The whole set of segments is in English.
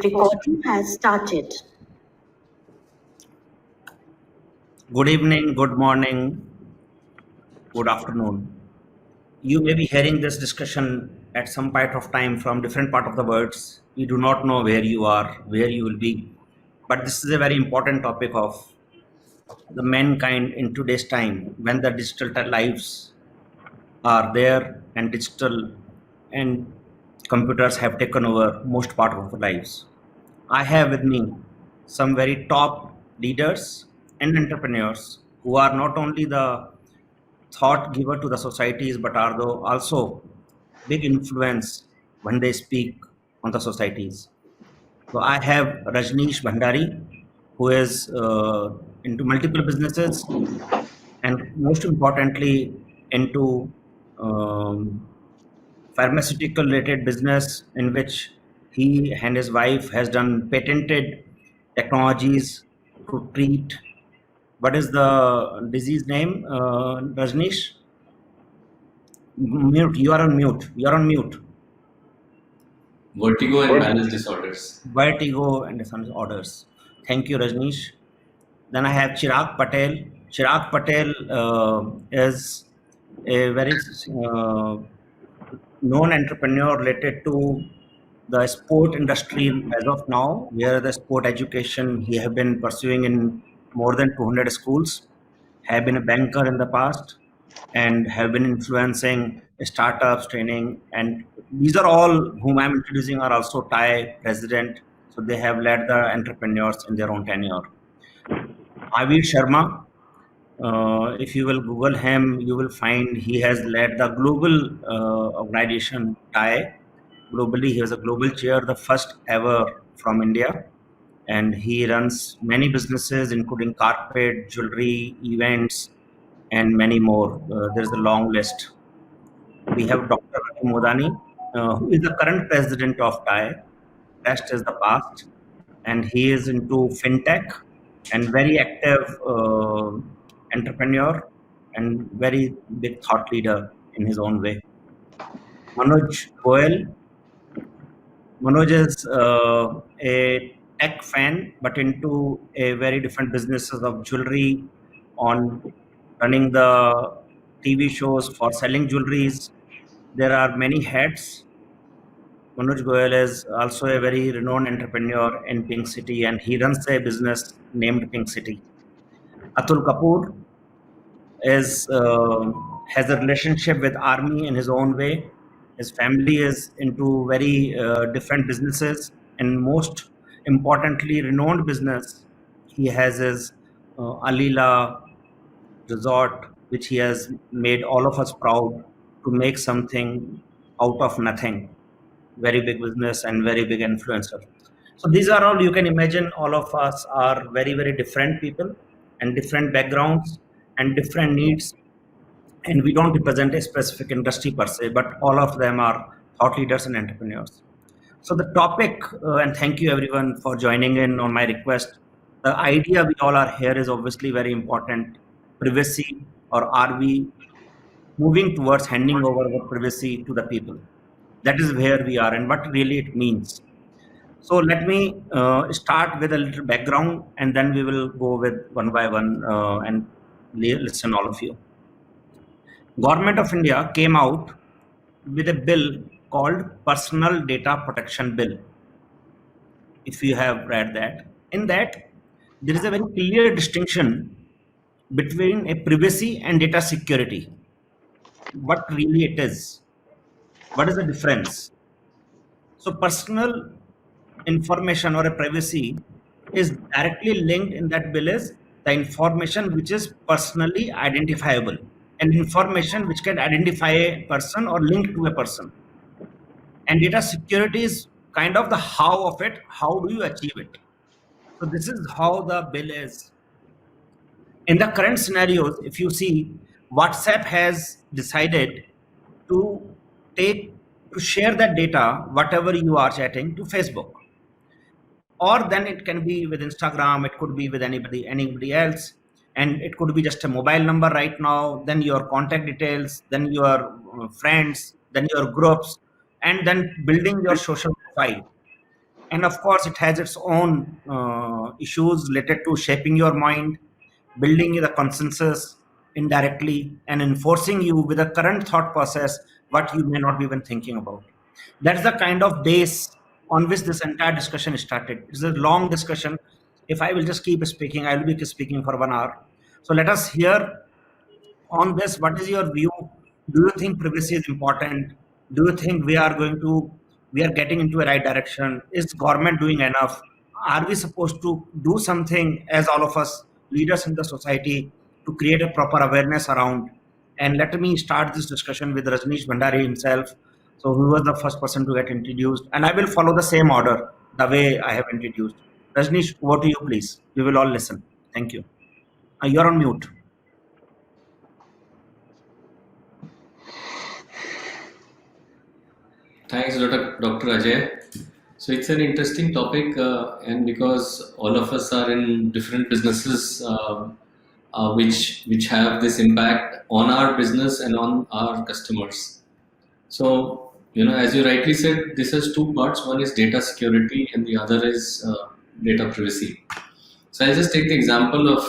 Recording has started. Good evening, good morning, good afternoon. You may be hearing this discussion at some point of time from different part of the worlds. We do not know where you are, where you will be. But this is a very important topic of the mankind in today's time when the digital lives are there and digital and computers have taken over most part of our lives. I have with me some very top leaders and entrepreneurs who are not only the thought giver to the societies but are also big influence when they speak on the societies. So I have Rajneesh Bhandari, who is into multiple businesses and most importantly into um, pharmaceutical related business in which he and his wife has done patented technologies to treat what is the disease name, Rajneesh? Mute. You are on mute. You are on mute. Vertigo and balance disorders. Vertigo and disorders. Thank you, Rajneesh. Then I have Chirag Patel. Chirag Patel is a very known entrepreneur related to the sport industry as of now, where the sport education he have been pursuing in more than 200 schools, have been a banker in the past, and have been influencing startups, training, and these are all whom I'm introducing are also Thai president, so they have led the entrepreneurs in their own tenure. Avid Sharma, if you will Google him, you will find he has led the global organization TAI. Globally, he was a global chair, the first ever from India. And he runs many businesses, including carpet, jewelry, events, and many more. There's a long list. We have Dr. Ravi Modani, who is the current president of TAI. Rest is the past. And he is into fintech and very active entrepreneur and very big thought leader in his own way. Manoj Goel. Manoj is a tech fan, but into a very different businesses of jewelry, on running the TV shows for selling jewelries. There are many hats. Manoj Goel is also a very renowned entrepreneur in Pink City, and he runs a business named Pink City. Atul Kapoor is has a relationship with army in his own way. His family is into very different businesses, and most importantly, renowned business he has is Alila Resort, which he has made all of us proud to make something out of nothing. Very big business and very big influencer. So these are all you can imagine. All of us are very very different people and different backgrounds and different needs, and we don't represent a specific industry per se, but all of them are thought leaders and entrepreneurs. So the topic, and thank you everyone for joining in on my request. The idea we all are here is obviously very important. Privacy, or are we moving towards handing over our privacy to the people? That is where we are and what really it means. So let me start with a little background, and then we will go with one by one and listen all of you. Government of India came out with a bill called Personal Data Protection Bill. If you have read that, in that there is a very clear distinction between a privacy and data security. What really it is? What is the difference? So personal information or a privacy is directly linked in that bill is the information which is personally identifiable and information which can identify a person or link to a person. And data security is kind of the how of it. How do you achieve it? So this is how the bill is. In the current scenarios, if you see, WhatsApp has decided to take to share that data, whatever you are chatting, to Facebook, or then it can be with Instagram, it could be with anybody else, and it could be just a mobile number right now, then your contact details, then your friends, then your groups, and then building your social profile. And of course, it has its own issues related to shaping your mind, building the consensus indirectly, and enforcing you with a current thought process what you may not be even thinking about. That's the kind of base on which this entire discussion started. It's a long discussion. If I will just keep speaking, I will be speaking for 1 hour. So let us hear on this. What is your view? Do you think privacy is important? Do you think we are getting into a right direction? Is government doing enough? Are we supposed to do something as all of us leaders in the society to create a proper awareness around? And let me start this discussion with Rajneesh Bhandari himself. So who was the first person to get introduced? And I will follow the same order, the way I have introduced. Rajneesh, over to you, please. We will all listen. Thank you. You're on mute. Thanks, Dr. Ajay. So it's an interesting topic, and because all of us are in different businesses, which have this impact on our business and on our customers. So as you rightly said, this has two parts. One is data security, and the other is data privacy. So I'll just take the example of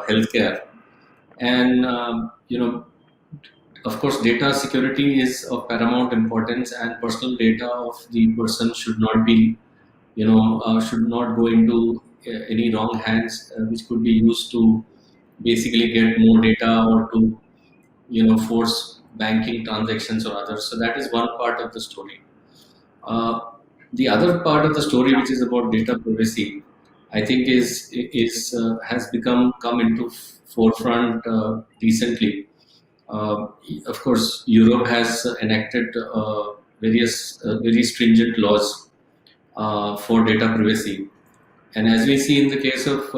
healthcare, and of course, data security is of paramount importance, and personal data of the person should not be, should not go into any wrong hands, which could be used to basically get more data or to, force banking transactions or others. So that is one part of the story. The other part of the story, which is about data privacy, I think has come into forefront recently. Of course, Europe has enacted various very stringent laws for data privacy, and as we see in the case of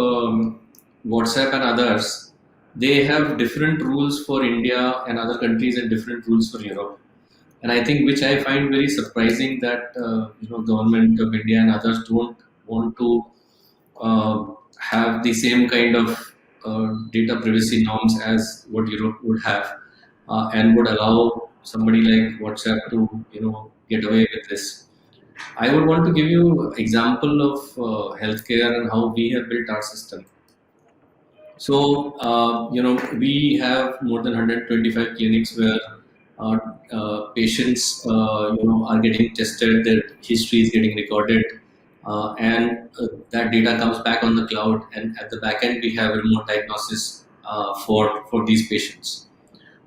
WhatsApp and others, they have different rules for India and other countries and different rules for Europe. And I think, which I find very surprising, that government of India and others don't want to have the same kind of data privacy norms as what Europe would have, and would allow somebody like WhatsApp to get away with this. I would want to give you example of healthcare and how we have built our system. So we have more than 125 clinics where patients are getting tested, their history is getting recorded, and that data comes back on the cloud, and at the back end we have remote diagnosis for these patients.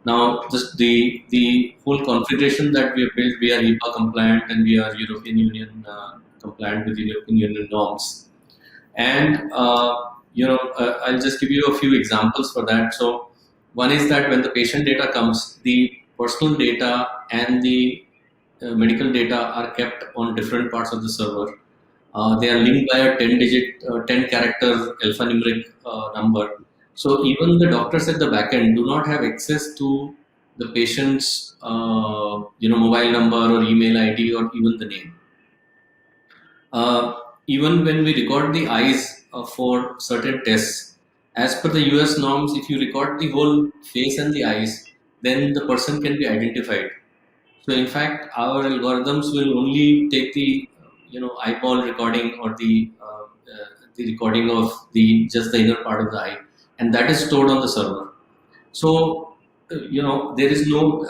Now, the whole configuration that we have built, we are HIPAA compliant and we are European Union compliant with European Union norms. And I'll just give you a few examples for that. So one is that when the patient data comes, the personal data and the medical data are kept on different parts of the server. They are linked by a 10 character alphanumeric number. So even the doctors at the back end do not have access to the patient's mobile number or email ID or even the name. Even when we record the eyes for certain tests, as per the US norms, if you record the whole face and the eyes, then the person can be identified. So in fact, our algorithms will only take the eyeball recording or the recording of just the inner part of the eye, and that is stored on the server. So there is no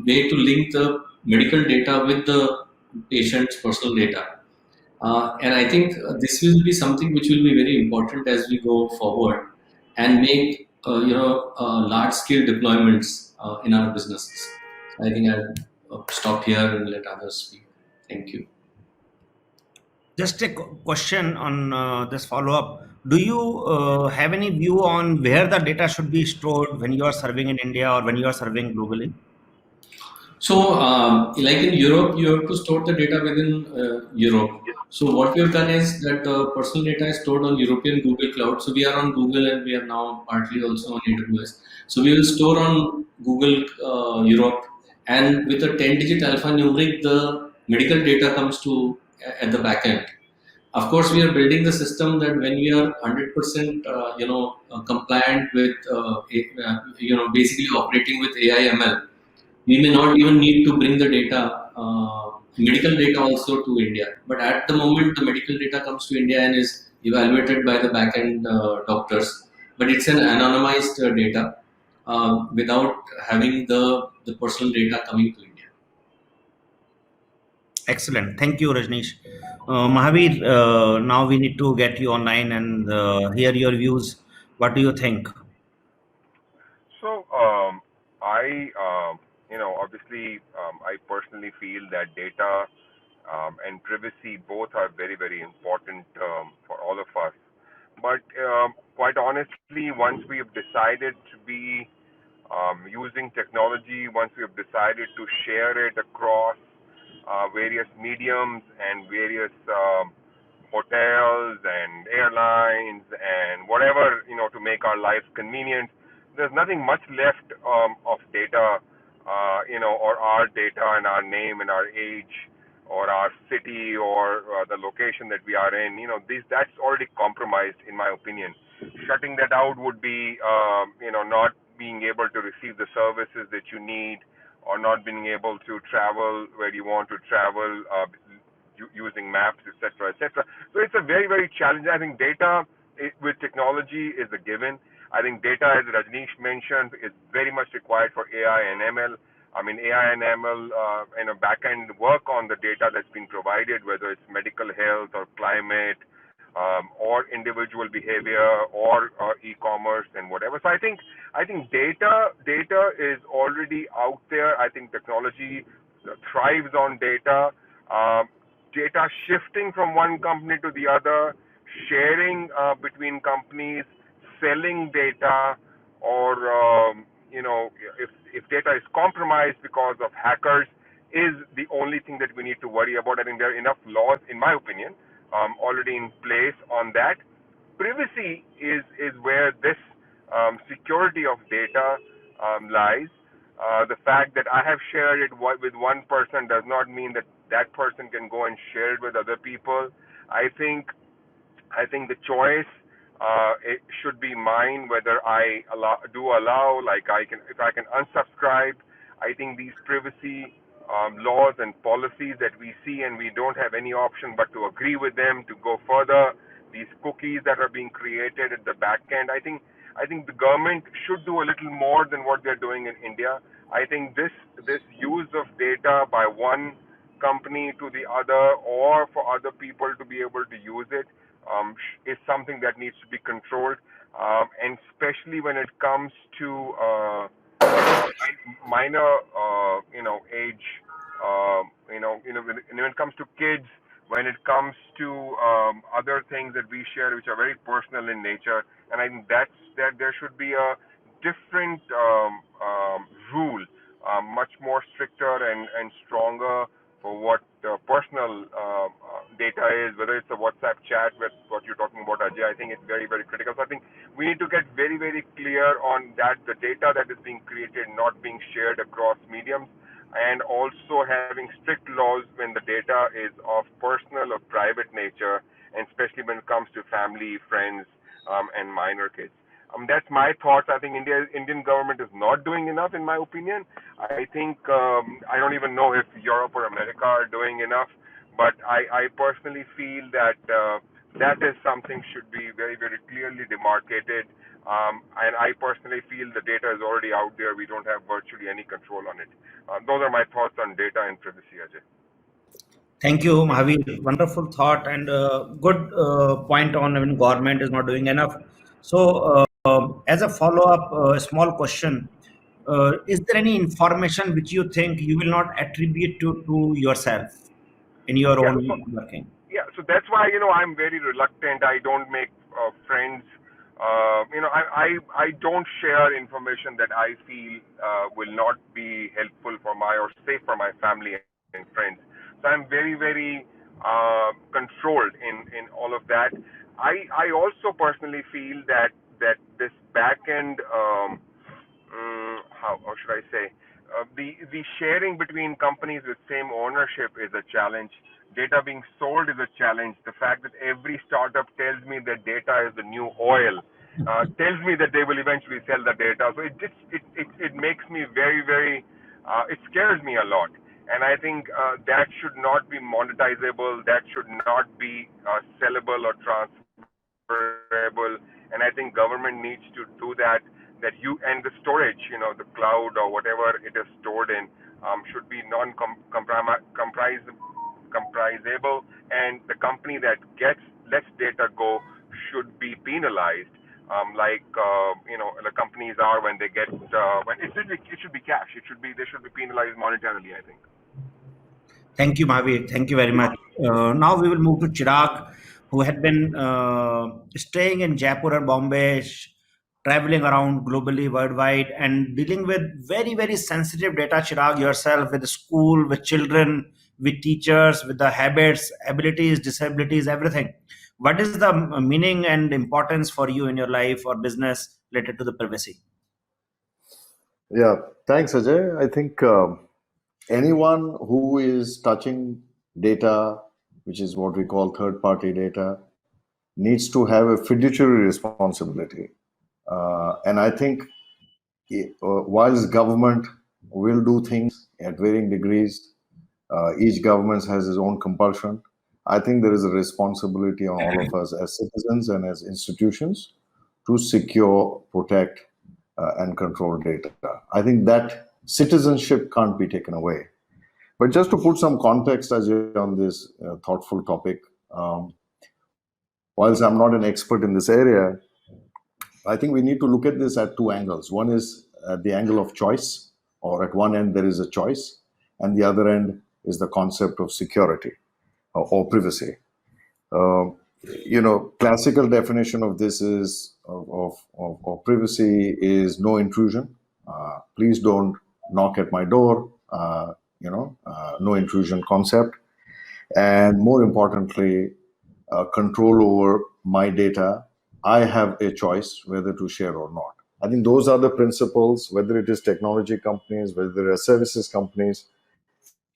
way to link the medical data with the patient's personal data. And I think this will be something which will be very important as we go forward and make large-scale deployments in our businesses. I think I'll stop here and let others speak. Thank you. Just a question on this follow-up. Do you have any view on where the data should be stored when you are serving in India or when you are serving globally? So, like in Europe, you have to store the data within Europe. So what we have done is that personal data is stored on European Google Cloud. So we are on Google and we are now partly also on AWS. So we will store on Google Europe, and with a 10-digit alphanumeric, the medical data comes to at the back end. Of course, we are building the system that when we are 100% compliant with basically operating with AI/ML, We may not even need to bring the data, medical data also to India. But at the moment, the medical data comes to India and is evaluated by the back-end doctors. But it's an anonymized data without having the personal data coming to India. Excellent. Thank you, Rajneesh. Mahavir, now we need to get you online and hear your views. What do you think? So, obviously, I personally feel that data and privacy both are very, very important for all of us. But quite honestly, once we have decided to be using technology, once we have decided to share it across various mediums and various hotels and airlines and whatever, to make our lives convenient, there's nothing much left of data, or our data and our name and our age or our city or the location that we are in. That's already compromised, in my opinion. Shutting that out would be, not being able to receive the services that you need, or not being able to travel where you want to travel using maps, etc., etc. So it's a very, very challenging. I think data with technology is a given. I think data, as Rajneesh mentioned, is very much required for AI and ML. I mean, AI and ML and a back-end work on the data that's been provided, whether it's medical health or climate, or individual behavior or e-commerce and whatever. So I think data is already out there. I think technology thrives on data. Um, Data shifting from one company to the other, sharing between companies, selling data, or if data is compromised because of hackers, is the only thing that we need to worry about. I think there are enough laws, in my opinion, already in place on that. Privacy is where this security of data lies. The fact that I have shared it with one person does not mean that that person can go and share it with other people. I think I think the choice it should be mine whether I allow, like if I can unsubscribe. I think these privacy laws and policies that we see, and we don't have any option but to agree with them to go further. These cookies that are being created at the back end. I think the government should do a little more than what they're doing in India. I think this use of data by one company to the other, or for other people to be able to use it, is something that needs to be controlled, and especially when it comes to minor, age, when it comes to kids, when it comes to other things that we share, which are very personal in nature, and I think that there should be a different rule, much more stricter and stronger for what personal data is, whether it's a WhatsApp chat with what you're talking about, Ajay. I think it's very, very critical. So I think we need to get very, very clear on that, the data that is being created not being shared across mediums, and also having strict laws when the data is of personal or private nature, and especially when it comes to family, friends, and minor kids. That's my thoughts. I think Indian government is not doing enough, in my opinion. I think I don't even know if Europe or America are doing enough, but I personally feel that that is something should be very, very clearly demarcated. And I personally feel the data is already out there. We don't have virtually any control on it. Those are my thoughts on data and privacy, Ajay. Thank you, Mahavir. Wonderful thought and good point on when government is not doing enough. So, as a follow-up, small question: is there any information which you think you will not attribute to yourself in your Yeah. So own working? Yeah, so that's why I'm very reluctant. I don't make friends. I don't share information that I feel will not be helpful for my or safe for my family and friends. So I'm very, very controlled in all of that. I also personally feel that this back end, how should I say, the sharing between companies with same ownership is a challenge. Data being sold is a challenge. The fact that every startup tells me that data is the new oil, tells me that they will eventually sell the data. So it makes me very, very it scares me a lot. And I think that should not be monetizable. That should not be sellable or transferable. And I think government needs to do that. That you and the storage, the cloud or whatever it is stored in, should be comprisable, and the company that lets data go should be penalized, like the companies are when they get when it should be cash. They should be penalized monetarily, I think. Thank you, Mahavir. Thank you very much. Now we will move to Chirag, who had been staying in Jaipur and Bombay, traveling around globally, worldwide, and dealing with very, very sensitive data, Chirag, yourself, with the school, with children, with teachers, with the habits, abilities, disabilities, everything. What is the meaning and importance for you in your life or business related to the privacy? Yeah, thanks, Ajay. I think anyone who is touching data, which is what we call third-party data, needs to have a fiduciary responsibility. And I think whilst government will do things at varying degrees, each government has its own compulsion. I think there is a responsibility on all of us as citizens and as institutions to secure, protect, and control data. I think that citizenship can't be taken away. But just to put some context, Ajay, on this thoughtful topic, whilst I'm not an expert in this area, I think we need to look at this at two angles. One is at the angle of choice, or at one end there is a choice, and the other end is the concept of security or privacy. Classical definition of this is of privacy is no intrusion. Please don't knock at my door. No intrusion concept, and more importantly, control over my data. I have a choice whether to share or not. I think those are the principles, whether it is technology companies, whether they are services companies,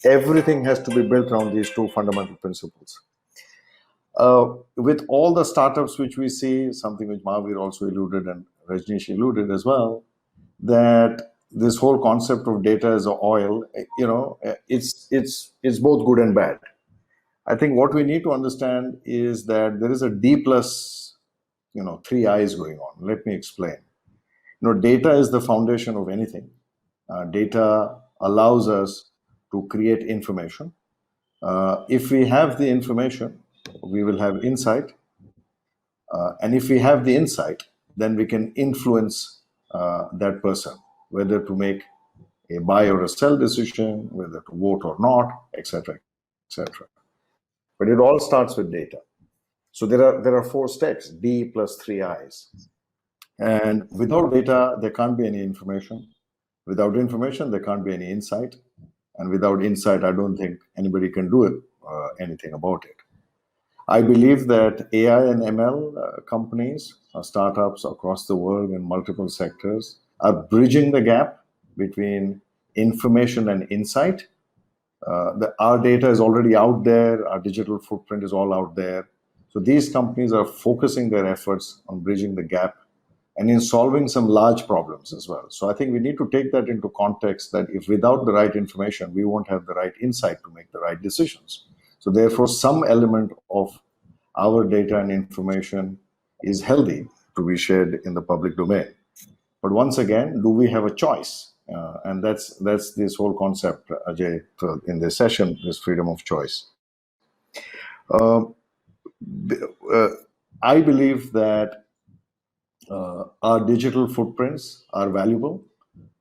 everything has to be built around these two fundamental principles. With all the startups which we see, something which Mahavir also alluded and Rajneesh alluded as well, that this whole concept of data as oil, it's both good and bad. I think what we need to understand is that there is a D plus, 3 I's going on. Let me explain. Data is the foundation of anything. Data allows us to create information. If we have the information, we will have insight. And if we have the insight, then we can influence that person, whether to make a buy or a sell decision, whether to vote or not, etc., etc. But it all starts with data. So there are 4 steps, D plus 3 I's. And without data, there can't be any information. Without information, there can't be any insight. And without insight, I don't think anybody can do anything about it. I believe that AI and ML companies, startups across the world in multiple sectors, are bridging the gap between information and insight. Our data is already out there. Our digital footprint is all out there. So these companies are focusing their efforts on bridging the gap and in solving some large problems as well. So I think we need to take that into context, that if without the right information, we won't have the right insight to make the right decisions. So therefore, some element of our data and information is healthy to be shared in the public domain. But once again, do we have a choice? And that's this whole concept, Ajay, in this session, this freedom of choice. I believe that our digital footprints are valuable.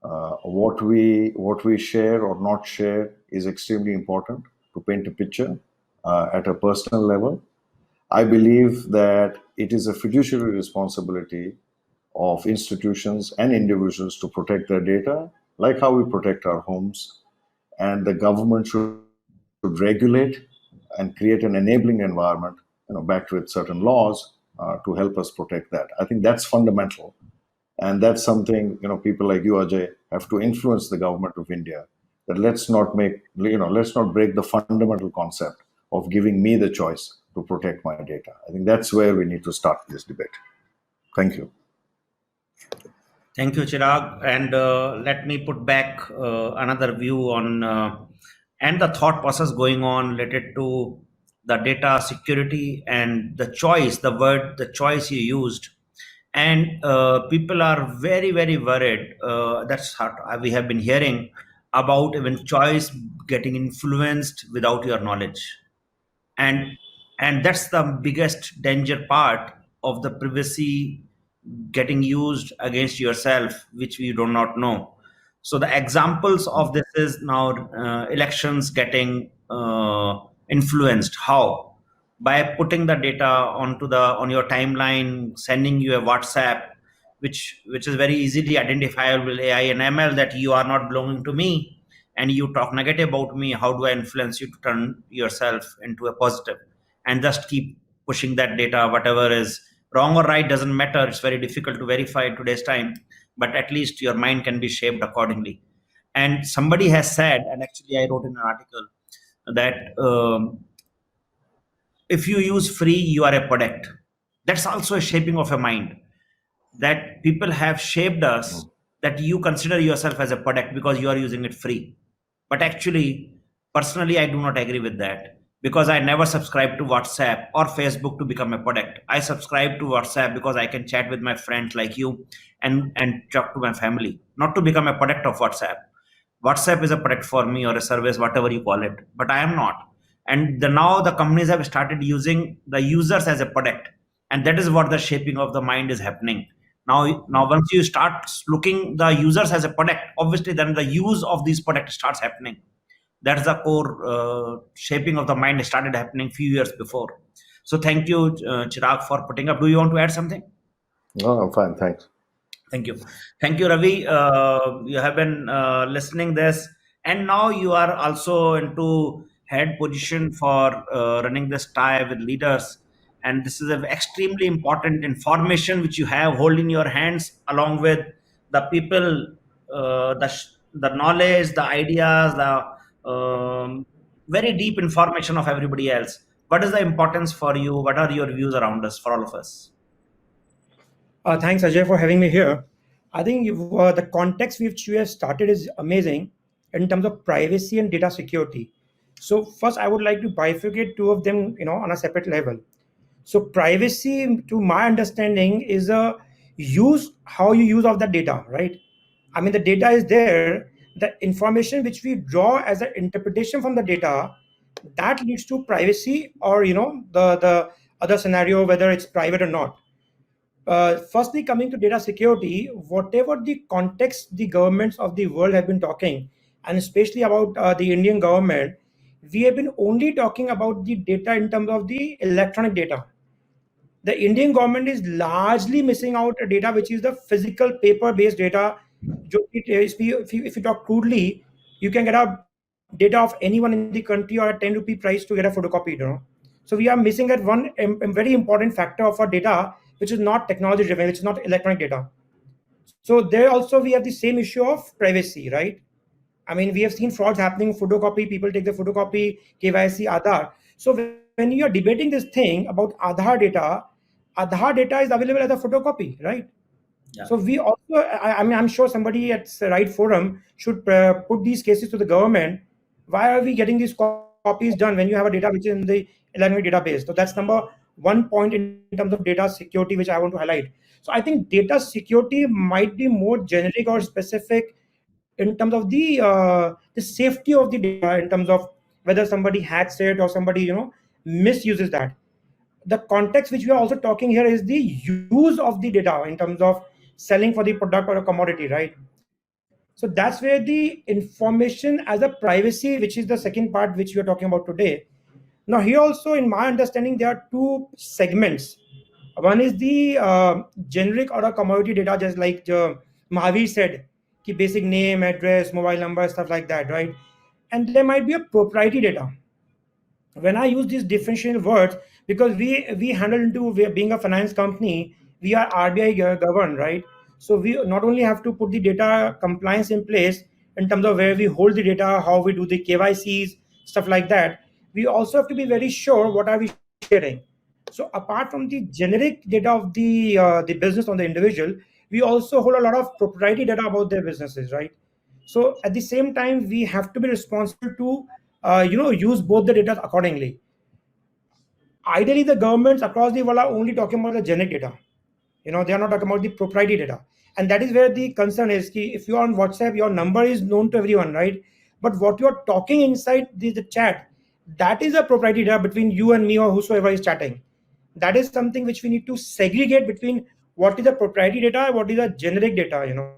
What we share or not share is extremely important to paint a picture at a personal level. I believe that it is a fiduciary responsibility of institutions and individuals to protect their data, like how we protect our homes. And the government should regulate and create an enabling environment, backed with certain laws to help us protect that. I think that's fundamental. And that's something, people like you, Ajay, have to influence the government of India, that let's not break the fundamental concept of giving me the choice to protect my data. I think that's where we need to start this debate. Thank you. Thank you, Chirag. And let me put back another view on and the thought process going on related to the data security and the choice, the choice you used. And people are very, very worried. That's what we have been hearing about even choice getting influenced without your knowledge. And that's the biggest danger part of the privacy getting used against yourself, which we do not know. So the examples of this is now elections getting influenced. How? By putting the data on your timeline, sending you a WhatsApp, which is very easily identifiable with AI and ML, that you are not belonging to me and you talk negative about me. How do I influence you to turn yourself into a positive? And just keep pushing that data. Whatever is wrong or right doesn't matter. It's very difficult to verify in today's time, but at least your mind can be shaped accordingly. And somebody has said, and actually I wrote in an article, that if you use free, you are a product. That's also a shaping of a mind, that people have shaped us, that you consider yourself as a product because you are using it free. But actually, personally, I do not agree with that, because I never subscribe to WhatsApp or Facebook to become a product. I subscribe to WhatsApp because I can chat with my friends like you and talk to my family, not to become a product of WhatsApp. WhatsApp is a product for me, or a service, whatever you call it, but I am not. And now the companies have started using the users as a product, and that is what the shaping of the mind is happening. Now once you start looking the users as a product, obviously then the use of these products starts happening. That's the core shaping of the mind started happening few years before. So thank you, Chirag, for putting up. Do you want to add something? No, I'm fine. Thanks. Thank you. Thank you, Ravi. You have been listening this, and now you are also into head position for running this tie with leaders. And this is an extremely important information which you have hold in your hands, along with the people, the knowledge, the ideas, the very deep information of everybody else. What is the importance for you? What are your views around us, for all of us? Thanks, Ajay, for having me here. I think the context which you have started is amazing in terms of privacy and data security. So first, I would like to bifurcate two of them, on a separate level. So privacy, to my understanding, is how you use of the data, right? I mean, the data is there. The information which we draw as an interpretation from the data, that leads to privacy, or the other scenario, whether it's private or not. Firstly, coming to data security, whatever the context the governments of the world have been talking, and especially about the Indian government, we have been only talking about the data in terms of the electronic data. The Indian government is largely missing out a data which is the physical paper-based data. If you talk crudely, you can get a data of anyone in the country or a 10 rupee price to get a photocopy. So we are missing at one very important factor of our data, which is not technology driven, which is not electronic data. So there also we have the same issue of privacy, right? I mean, we have seen frauds happening, photocopy, people take the photocopy, KYC, Aadhaar. So when you are debating this thing about Aadhaar data is available as a photocopy, right? Yeah. So we also, I mean, I'm sure somebody at the right forum should put these cases to the government. Why are we getting these copies done when you have a data which is in the electronic database? So that's number one point in terms of data security, which I want to highlight. So I think data security might be more generic or specific in terms of the safety of the data, in terms of whether somebody hacks it or somebody misuses that. The context which we are also talking here is the use of the data in terms of selling for the product or a commodity, right? So that's where the information as a privacy, which is the second part which we are talking about today. Now here also, in my understanding, there are two segments. One is the generic or a commodity data, just like Mahavir said, ki basic name, address, mobile number, stuff like that, right? And there might be a proprietary data. When I use these differential words, because we handle into being a finance company, we are RBI governed, right? So we not only have to put the data compliance in place in terms of where we hold the data, how we do the KYCs, stuff like that. We also have to be very sure what are we sharing. So apart from the generic data of the business on the individual, we also hold a lot of proprietary data about their businesses, right? So at the same time, we have to be responsible to use both the data accordingly. Ideally, the governments across the world are only talking about the generic data. They are not talking about the proprietary data, and that is where the concern is. If you are on WhatsApp, your number is known to everyone, right? But what you are talking inside the chat, that is a proprietary data between you and me or whosoever is chatting. That is something which we need to segregate between what is a proprietary data and what is a generic data.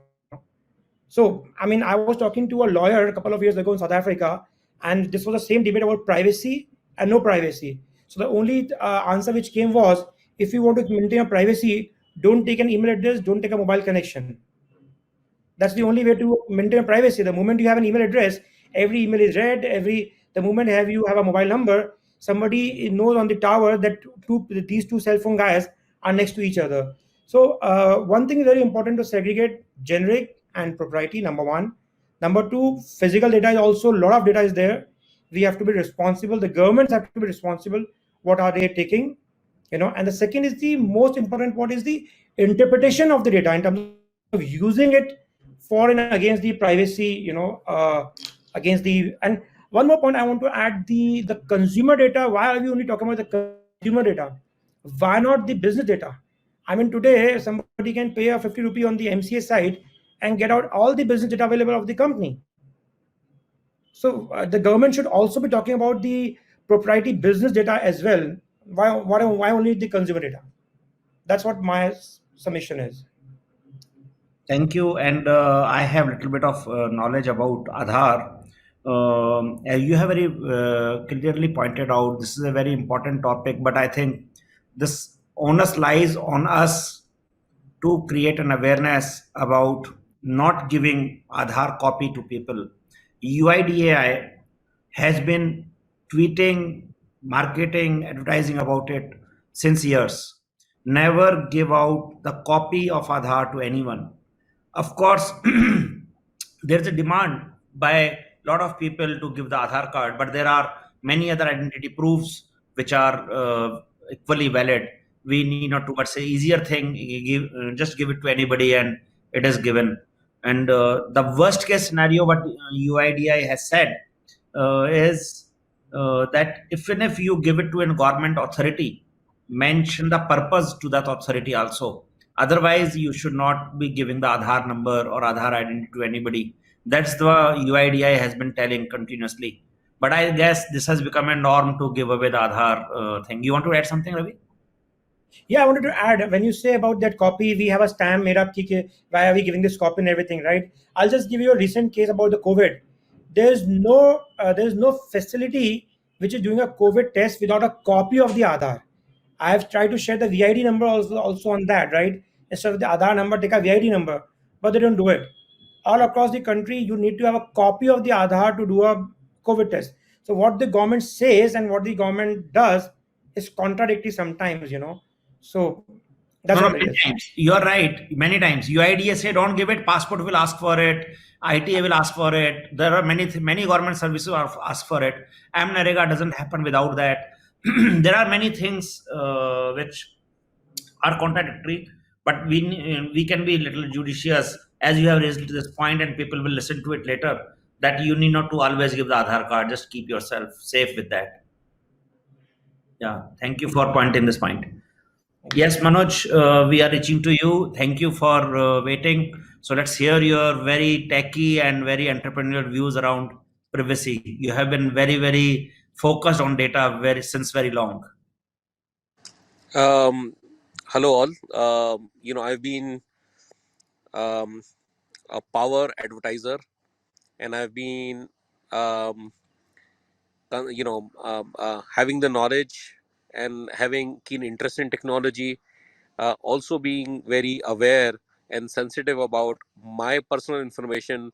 So I mean, I was talking to a lawyer a couple of years ago in South Africa, and this was the same debate about privacy and no privacy. So the only answer which came was, if you want to maintain a privacy, don't take an email address, don't take a mobile connection. That's the only way to maintain privacy. The moment you have an email address, every email is read. The moment you have a mobile number, somebody knows on the tower that these two cell phone guys are next to each other. So one thing is very important to segregate generic and proprietary. Number one. Number two, physical data is also, a lot of data is there. We have to be responsible. The governments have to be responsible. What are they taking? And the second is, the most important point is the interpretation of the data in terms of using it for and against the privacy, against the. And one more point I want to add, the consumer data. Why are we only talking about the consumer data? Why not the business data? I mean, today somebody can pay a 50 rupee on the MCA site and get out all the business data available of the company. So the government should also be talking about the proprietary business data as well. Why only the consumer data? That's what my submission is. Thank you. And I have a little bit of knowledge about Aadhaar. As you have very clearly pointed out, this is a very important topic, but I think this onus lies on us to create an awareness about not giving Aadhaar copy to people. UIDAI has been tweeting, marketing, advertising about it since years. Never give out the copy of Aadhaar to anyone. Of course, there's a demand by a lot of people to give the Aadhaar card, but there are many other identity proofs which are equally valid. We need not to, but say easier thing, just give it to anybody and it is given. And the worst case scenario, what UIDI has said is that even if you give it to a government authority, mention the purpose to that authority also. Otherwise, you should not be giving the Aadhaar number or Aadhaar identity to anybody. That's the UIDI has been telling continuously. But I guess this has become a norm to give away the Aadhaar thing. You want to add something, Ravi? Yeah, I wanted to add, when you say about that copy, we have a stamp made up. Why are we giving this copy and everything, right? I'll just give you a recent case about the COVID. There's no facility which is doing a COVID test without a copy of the Aadhaar. I have tried to share the VID number also on that, right? Instead of the Aadhaar number, take a VID number, but they don't do it. All across the country, you need to have a copy of the Aadhaar to do a COVID test. So what the government says and what the government does is contradictory sometimes. So that's No, no, what it many is. times. You are right. Many times. UIDA say don't give it. Passport will ask for it. ITA will ask for it. There are many government services are ask for it. MNREGA doesn't happen without that. There are many things which are contradictory, but we can be a little judicious, as you have raised this point, and people will listen to it later. That you need not to always give the Aadhaar card. Just keep yourself safe with that. Yeah. Thank you for pointing this point. Yes, Manoj, we are reaching to you. Thank you for waiting. So let's hear your very techy and very entrepreneurial views around privacy. You have been very focused on data since very long. Hello all. I've been um, a power advertiser, and I've been, um, having the knowledge and having keen interest in technology. Also being very aware and sensitive about my personal information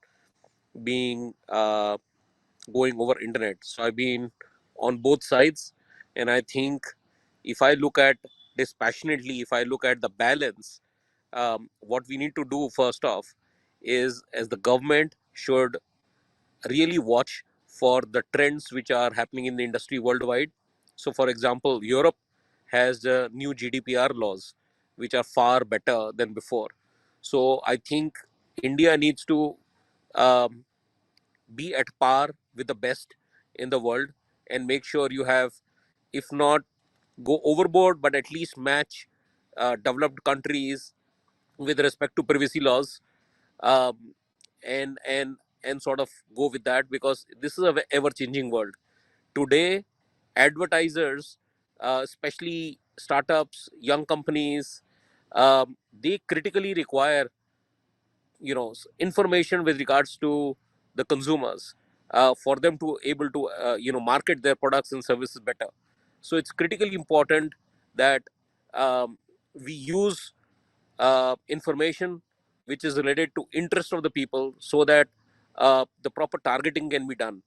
being going over internet. So I've been on both sides, and I think if I look at dispassionately, if I look at the balance, what we need to do first off is, as the government should really watch for the trends which are happening in the industry worldwide. So for example, Europe has the new GDPR laws which are far better than before. So I think India needs to um, be at par with the best in the world and make sure you have, if not go overboard, but at least match developed countries with respect to privacy laws, um, and and sort of go with that, because this is a ever changing world today. Advertisers, especially startups, young companies, they critically require information with regards to the consumers, for them to able to market their products and services better. So it's critically important that we use information which is related to interest of the people, so that the proper targeting can be done,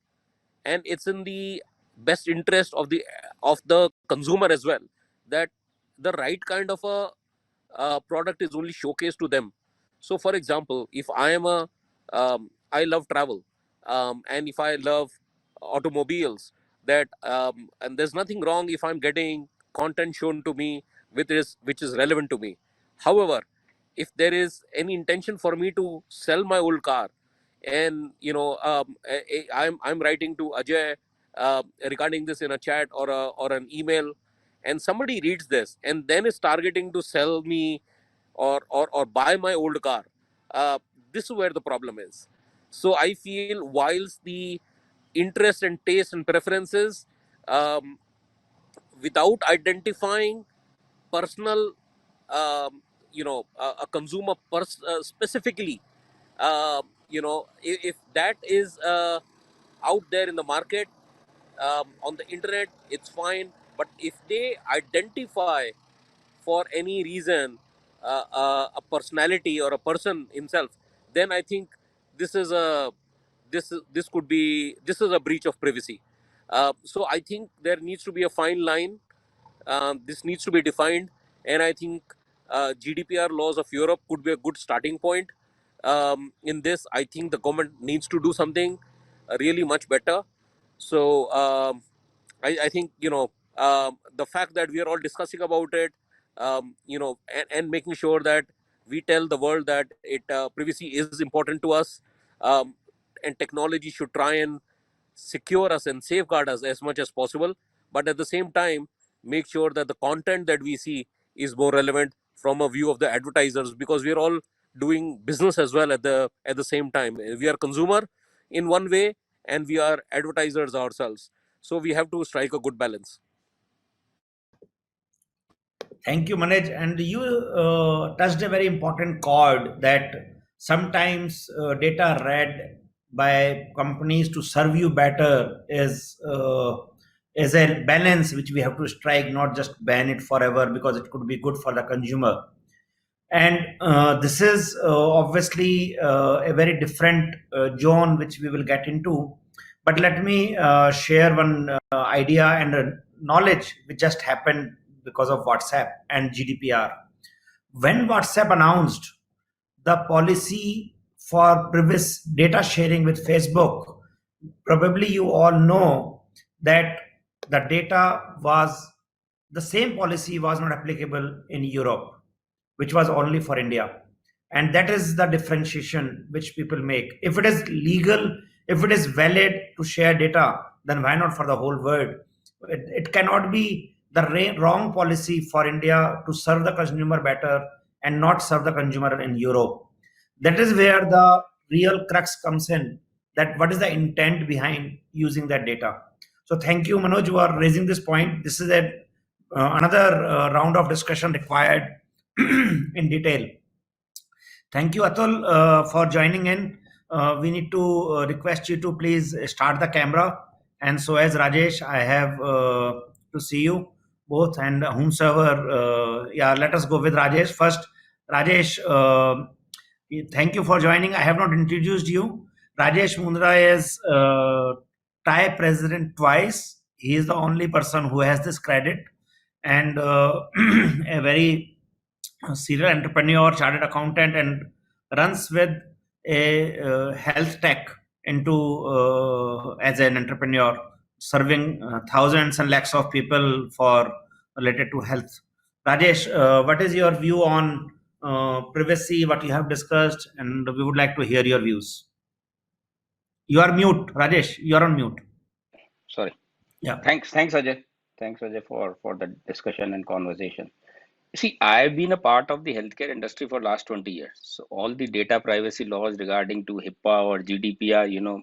and it's in the best interest of the consumer as well, that the right kind of a product is only showcased to them. So for example, if I am a I love travel, and if I love automobiles, that and there's nothing wrong if I'm getting content shown to me which is relevant to me. However, if there is any intention for me to sell my old car, and I'm writing to Ajay regarding this in a chat or an email, and somebody reads this and then is targeting to sell me or buy my old car, uh, this is where the problem is. So I feel, whilst the interest and taste and preferences, um, without identifying personal, a consumer specifically, if that is out there in the market, on the internet, it's fine. But if they identify for any reason a personality or a person himself, then I think this is a this could be this is a breach of privacy. So I think there needs to be a fine line. This needs to be defined, and I think GDPR laws of Europe could be a good starting point. In this, I think the government needs to do something really much better. So I think the fact that we are all discussing about it, and making sure that we tell the world that privacy is important to us, um, and technology should try and secure us and safeguard us as much as possible, but at the same time make sure that the content that we see is more relevant from a view of the advertisers, because we are all doing business as well at the same time. We are consumer in one way, and we are advertisers ourselves, so we have to strike a good balance. Thank you, Manoj. And you touched a very important chord, that sometimes data read by companies to serve you better is a balance which we have to strike, not just ban it forever, because it could be good for the consumer. And this is obviously a very different zone which we will get into. But let me share one idea and knowledge which just happened because of WhatsApp and GDPR. When WhatsApp announced the policy for previous data sharing with Facebook, probably you all know that the data was the same policy was not applicable in Europe, which was only for India. And that is the differentiation which people make. If it is legal, if it is valid to share data, then why not for the whole world? It cannot be the wrong policy for India to serve the consumer better and not serve the consumer in Europe. That is where the real crux comes in, that what is the intent behind using that data. So thank you, Manoj, you are raising this point. This is another round of discussion required in detail. Thank you, Atul, for joining in. We need to request you to please start the camera. And so as Rajesh, I have to see you both, and whomsoever. Yeah, let us go with Rajesh first. Rajesh, thank you for joining. I have not introduced you. Rajesh Mundra is TIE president twice. He is the only person who has this credit, and a very serial entrepreneur, chartered accountant, and runs with a health tech into as an entrepreneur, serving thousands and lakhs of people for related to health. Rajesh, what is your view on privacy, what you have discussed, and we would like to hear your views. You are mute, Rajesh. You are on mute. Sorry. Yeah. Thanks, Ajay. Thanks, Ajay, for the discussion and conversation. See, I've been a part of the healthcare industry for last 20 years. So all the data privacy laws regarding to HIPAA or GDPR,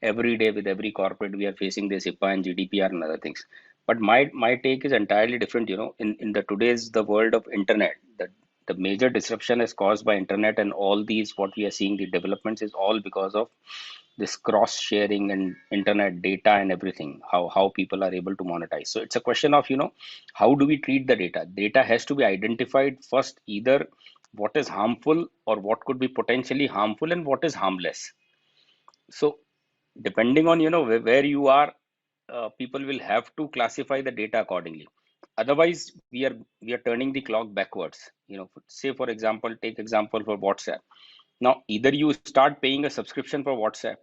every day with every corporate we are facing this HIPAA and GDPR and other things. But my take is entirely different. In the today's the world of internet, the major disruption is caused by internet, and all these what we are seeing the developments is all because of this cross sharing and internet data and everything. How people are able to monetize. So it's a question of how do we treat the data. Data has to be identified first, either what is harmful or what could be potentially harmful and what is harmless. So depending on where you are, people will have to classify the data accordingly. Otherwise we are turning the clock backwards. Say for example, take example for WhatsApp. Now either you start paying a subscription for WhatsApp,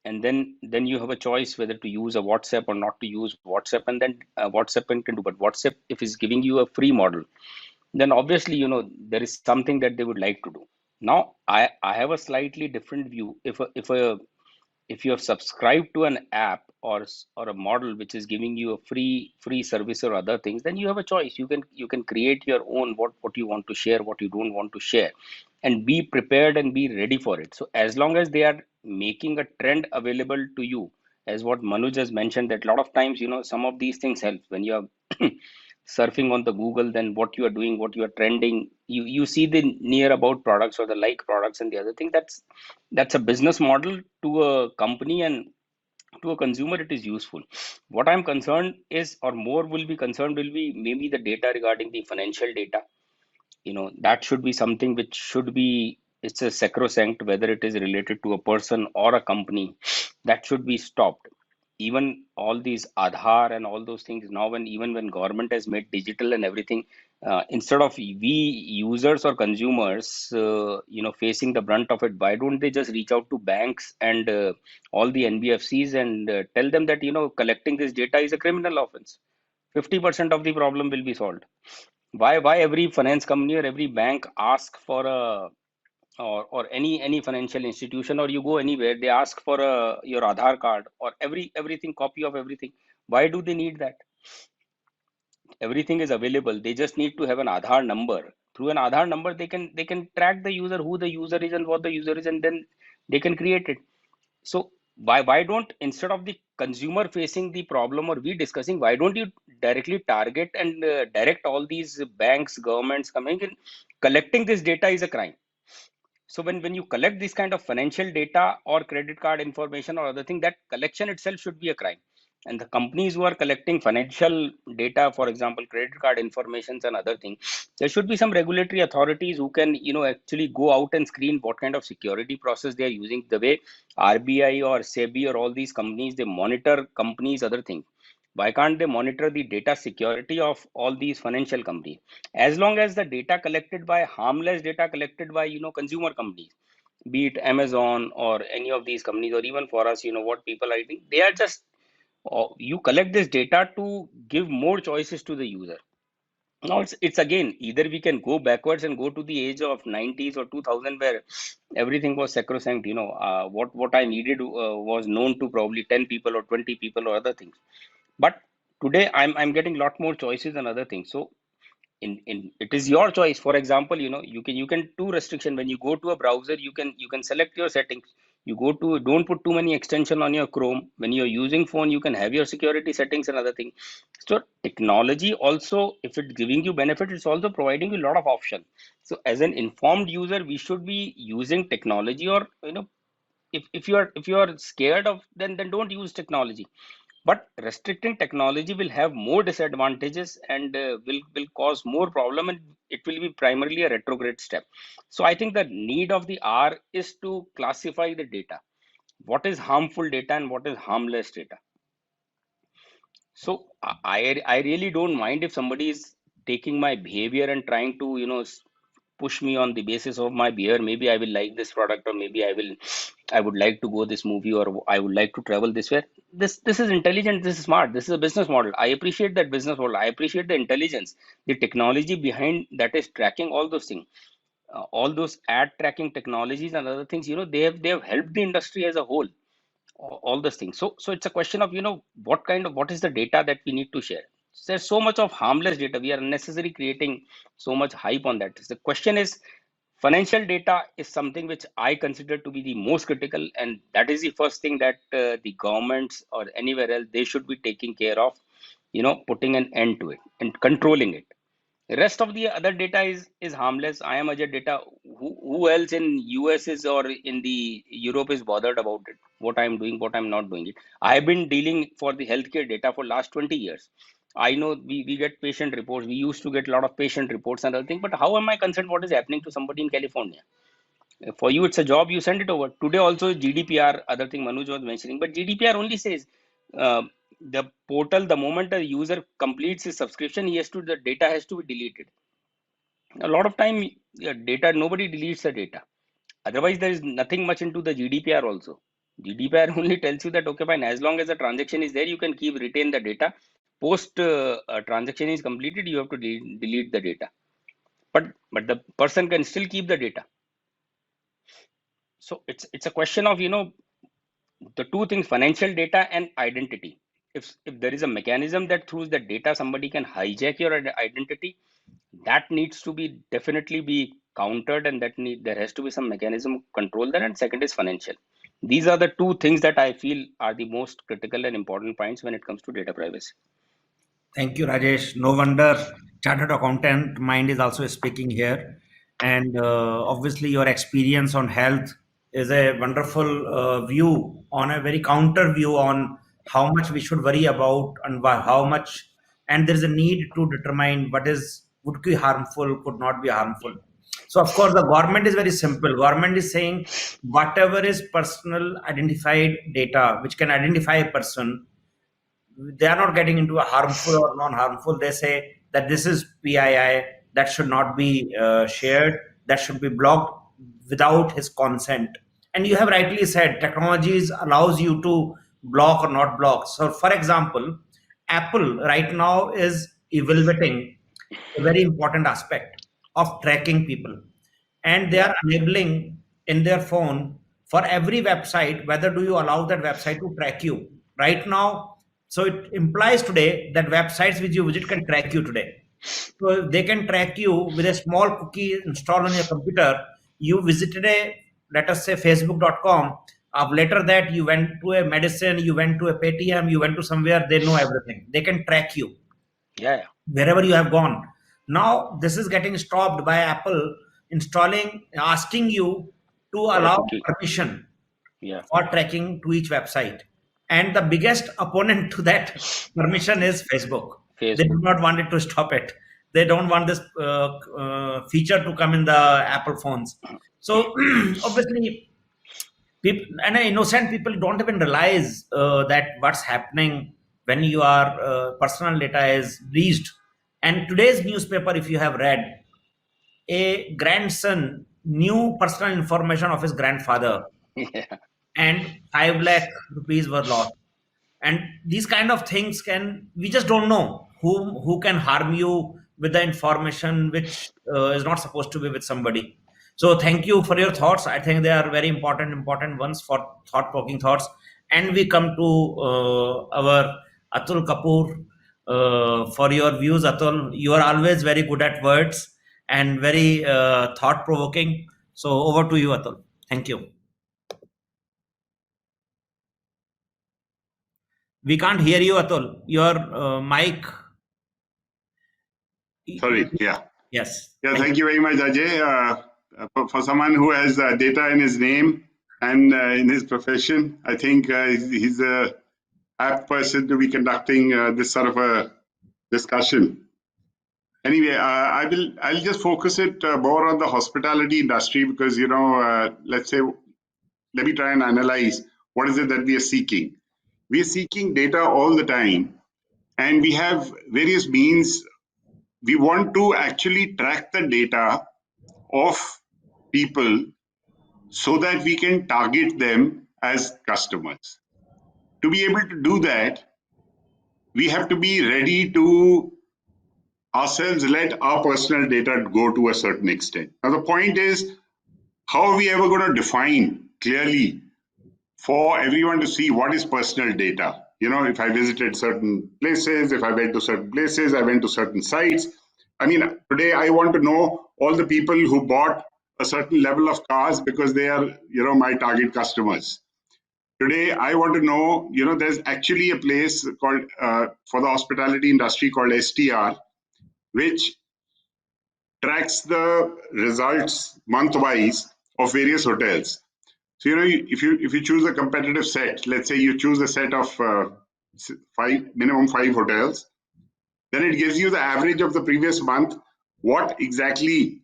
and then you have a choice whether to use a WhatsApp or not to use WhatsApp, and then WhatsApp can do. But WhatsApp, if it's giving you a free model, then obviously there is something that they would like to do. Now I have a slightly different view. If you have subscribed to an app or a model which is giving you a free service or other things, then you have a choice. You can create your own, what you want to share, what you don't want to share, and be prepared and be ready for it. So as long as they are making a trend available to you, as what Manoj has mentioned, that a lot of times some of these things help when you are surfing on the Google, then what you are doing, what you are trending, you see the near about products or the like products and the other thing. That's a business model to a company, and to a consumer it is useful. What I'm concerned is, or more will be concerned, will be maybe the data regarding the financial data. That should be something which should be, it's a sacrosanct, whether it is related to a person or a company, that should be stopped. Even all these Aadhaar and all those things now, when government has made digital and everything, instead of we users or consumers facing the brunt of it, why don't they just reach out to banks and all the NBFCs and tell them that collecting this data is a criminal offense. 50% of the problem will be solved. Why every finance company or every bank ask for a, or any financial institution, or you go anywhere, they ask for your Aadhaar card or everything, copy of everything? Why do they need that? Everything is available. They just need to have an Aadhaar number. Through an Aadhaar number, they can track the user, who the user is and what the user is, and then they can create it. So why don't, instead of the consumer facing the problem or we discussing, why don't you directly target and direct all these banks, governments coming in? Collecting this data is a crime. So when you collect this kind of financial data or credit card information or other thing, that collection itself should be a crime. And the companies who are collecting financial data, for example, credit card informations and other things, there should be some regulatory authorities who can, actually go out and screen what kind of security process they are using. The way RBI or SEBI or all these companies, they monitor companies, other things. Why can't they monitor the data security of all these financial companies? As long as the data collected by, harmless data collected by consumer companies, be it Amazon or any of these companies, or even for us, what people are doing, they are just, you collect this data to give more choices to the user. Now it's again, either we can go backwards and go to the age of 90s or 2000, where everything was sacrosanct. What I needed was known to probably 10 people or 20 people or other things. But today I'm getting a lot more choices and other things. So in it is your choice. For example, you can do restriction. When you go to a browser, you can select your settings. You go to, don't put too many extension on your Chrome. When you're using phone, you can have your security settings and other things. So technology also, if it's giving you benefit, it's also providing you a lot of options. So as an informed user, we should be using technology. Or if you are scared of, then don't use technology. But restricting technology will have more disadvantages and will cause more problem, and it will be primarily a retrograde step. So I think the need of the hour is to classify the data, what is harmful data and what is harmless data. So I really don't mind if somebody is taking my behavior and trying to push me on the basis of my behavior. Maybe I will like this product, or maybe I would like to go this movie, or I would like to travel this way. This is intelligent. This is smart. This is a business model. I appreciate that business model. I appreciate the intelligence, the technology behind that is tracking all those things. All those ad tracking technologies and other things, they have helped the industry as a whole. All those things. So it's a question of, what is the data that we need to share. There's so much of harmless data. We are unnecessarily creating so much hype on that. The question is, financial data is something which I consider to be the most critical, and that is the first thing that the governments or anywhere else, they should be taking care of, putting an end to it and controlling it. The rest of the other data is harmless. I am Ajay data. Who else in US is, or in the Europe is bothered about it? What I'm doing, what I'm not doing it. I've been dealing for the healthcare data for last 20 years. I know we get patient reports. We used to get a lot of patient reports and other things. But how am I concerned what is happening to somebody in California? For you, it's a job. You send it over. Today also GDPR, other thing Manoj was mentioning. But GDPR only says the portal, the moment a user completes his subscription, the data has to be deleted. A lot of time, data, nobody deletes the data. Otherwise, there is nothing much into the GDPR also. GDPR only tells you that, okay, fine, as long as the transaction is there, you can retain the data. Post a transaction is completed, you have to delete the data. But the person can still keep the data. So it's a question of, the two things, financial data and identity. If there is a mechanism that through the data somebody can hijack your identity, that needs to be definitely be countered, and there has to be some mechanism control that. And second is financial. These are the two things that I feel are the most critical and important points when it comes to data privacy. Thank you, Rajesh. No wonder chartered accountant mind is also speaking here. And obviously, your experience on health is a wonderful view on a very counter view on how much we should worry about and how much. And there is a need to determine what would be harmful, could not be harmful. So, of course, the government is very simple. Government is saying whatever is personal identified data, which can identify a person, they are not getting into a harmful or non-harmful. They say that this is PII, that should not be shared, that should be blocked without his consent. And you have rightly said, technologies allows you to block or not block. So, for example, Apple right now is evaluating a very important aspect of tracking people, and they are enabling in their phone for every website whether do you allow that website to track you right now. So it implies today that websites which you visit can track you today. So they can track you with a small cookie installed on your computer. You visited let us say facebook.com. Later that you went to a medicine, you went to a Paytm, you went to somewhere, they know everything. They can track you. Yeah. Wherever you have gone. Now this is getting stopped by Apple asking you to allow permission for tracking to each website. And the biggest opponent to that permission is Facebook. They do not want it to stop it. They don't want this feature to come in the Apple phones. So obviously, innocent people don't even realize that what's happening when your personal data is breached. And today's newspaper, if you have read, a grandson knew personal information of his grandfather, and 5 lakh rupees were lost. And these kind of things we just don't know who can harm you with the information which is not supposed to be with somebody. So thank you for your thoughts. I think they are very important ones for thought-provoking thoughts. And we come to our Atul Kapoor for your views. Atul, you are always very good at words and very thought-provoking. So over to you, Atul. Thank you. We can't hear you, Atul. Your mic. Sorry. Yeah. Yes. Yeah. Thank you very much, Ajay. For someone who has data in his name and in his profession, I think he's a apt person to be conducting this sort of a discussion. Anyway, I'll just focus it more on the hospitality industry because, let me try and analyze what is it that we are seeking. We are seeking data all the time, and we have various means. We want to actually track the data of people so that we can target them as customers. To be able to do that, we have to be ready to ourselves let our personal data go to a certain extent. Now, the point is, how are we ever going to define clearly for everyone to see what is personal data? You know, if I visited certain places, if I went to certain places, I went to certain sites. I mean, today I want to know all the people who bought a certain level of cars because they are, you know, my target customers. Today, I want to know, you know, there's actually a place called, for the hospitality industry called STR, which tracks the results month-wise of various hotels. So, you know, if you choose a competitive set, let's say you choose a set of minimum five hotels, then it gives you the average of the previous month, what exactly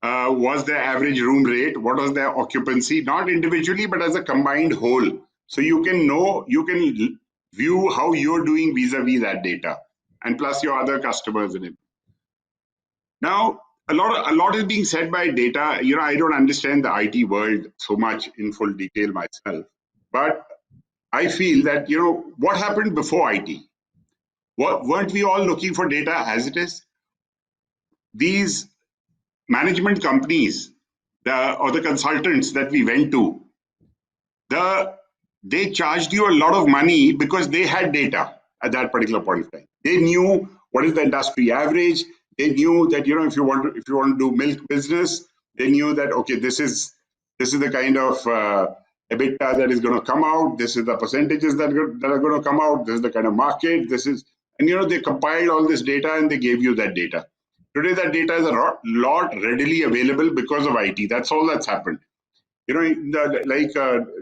was their average room rate, what was their occupancy, not individually, but as a combined whole. So you can know, you can view how you're doing vis-a-vis that data, and plus your other customers in it. Now, a lot is being said by data. You know, I don't understand the IT world so much in full detail myself, but I feel that, you know, what happened before IT? Weren't we all looking for data as it is? These management companies, or the consultants that we went to, they charged you a lot of money because they had data at that particular point of time. They knew what is the industry average. They knew that, you know, if you want to do milk business, they knew that, okay, this is the kind of EBITDA that is going to come out. This is the percentages that are going to come out. This is the kind of market. And you know, they compiled all this data and they gave you that data. Today, that data is a lot readily available because of IT. That's all that's happened. You know, like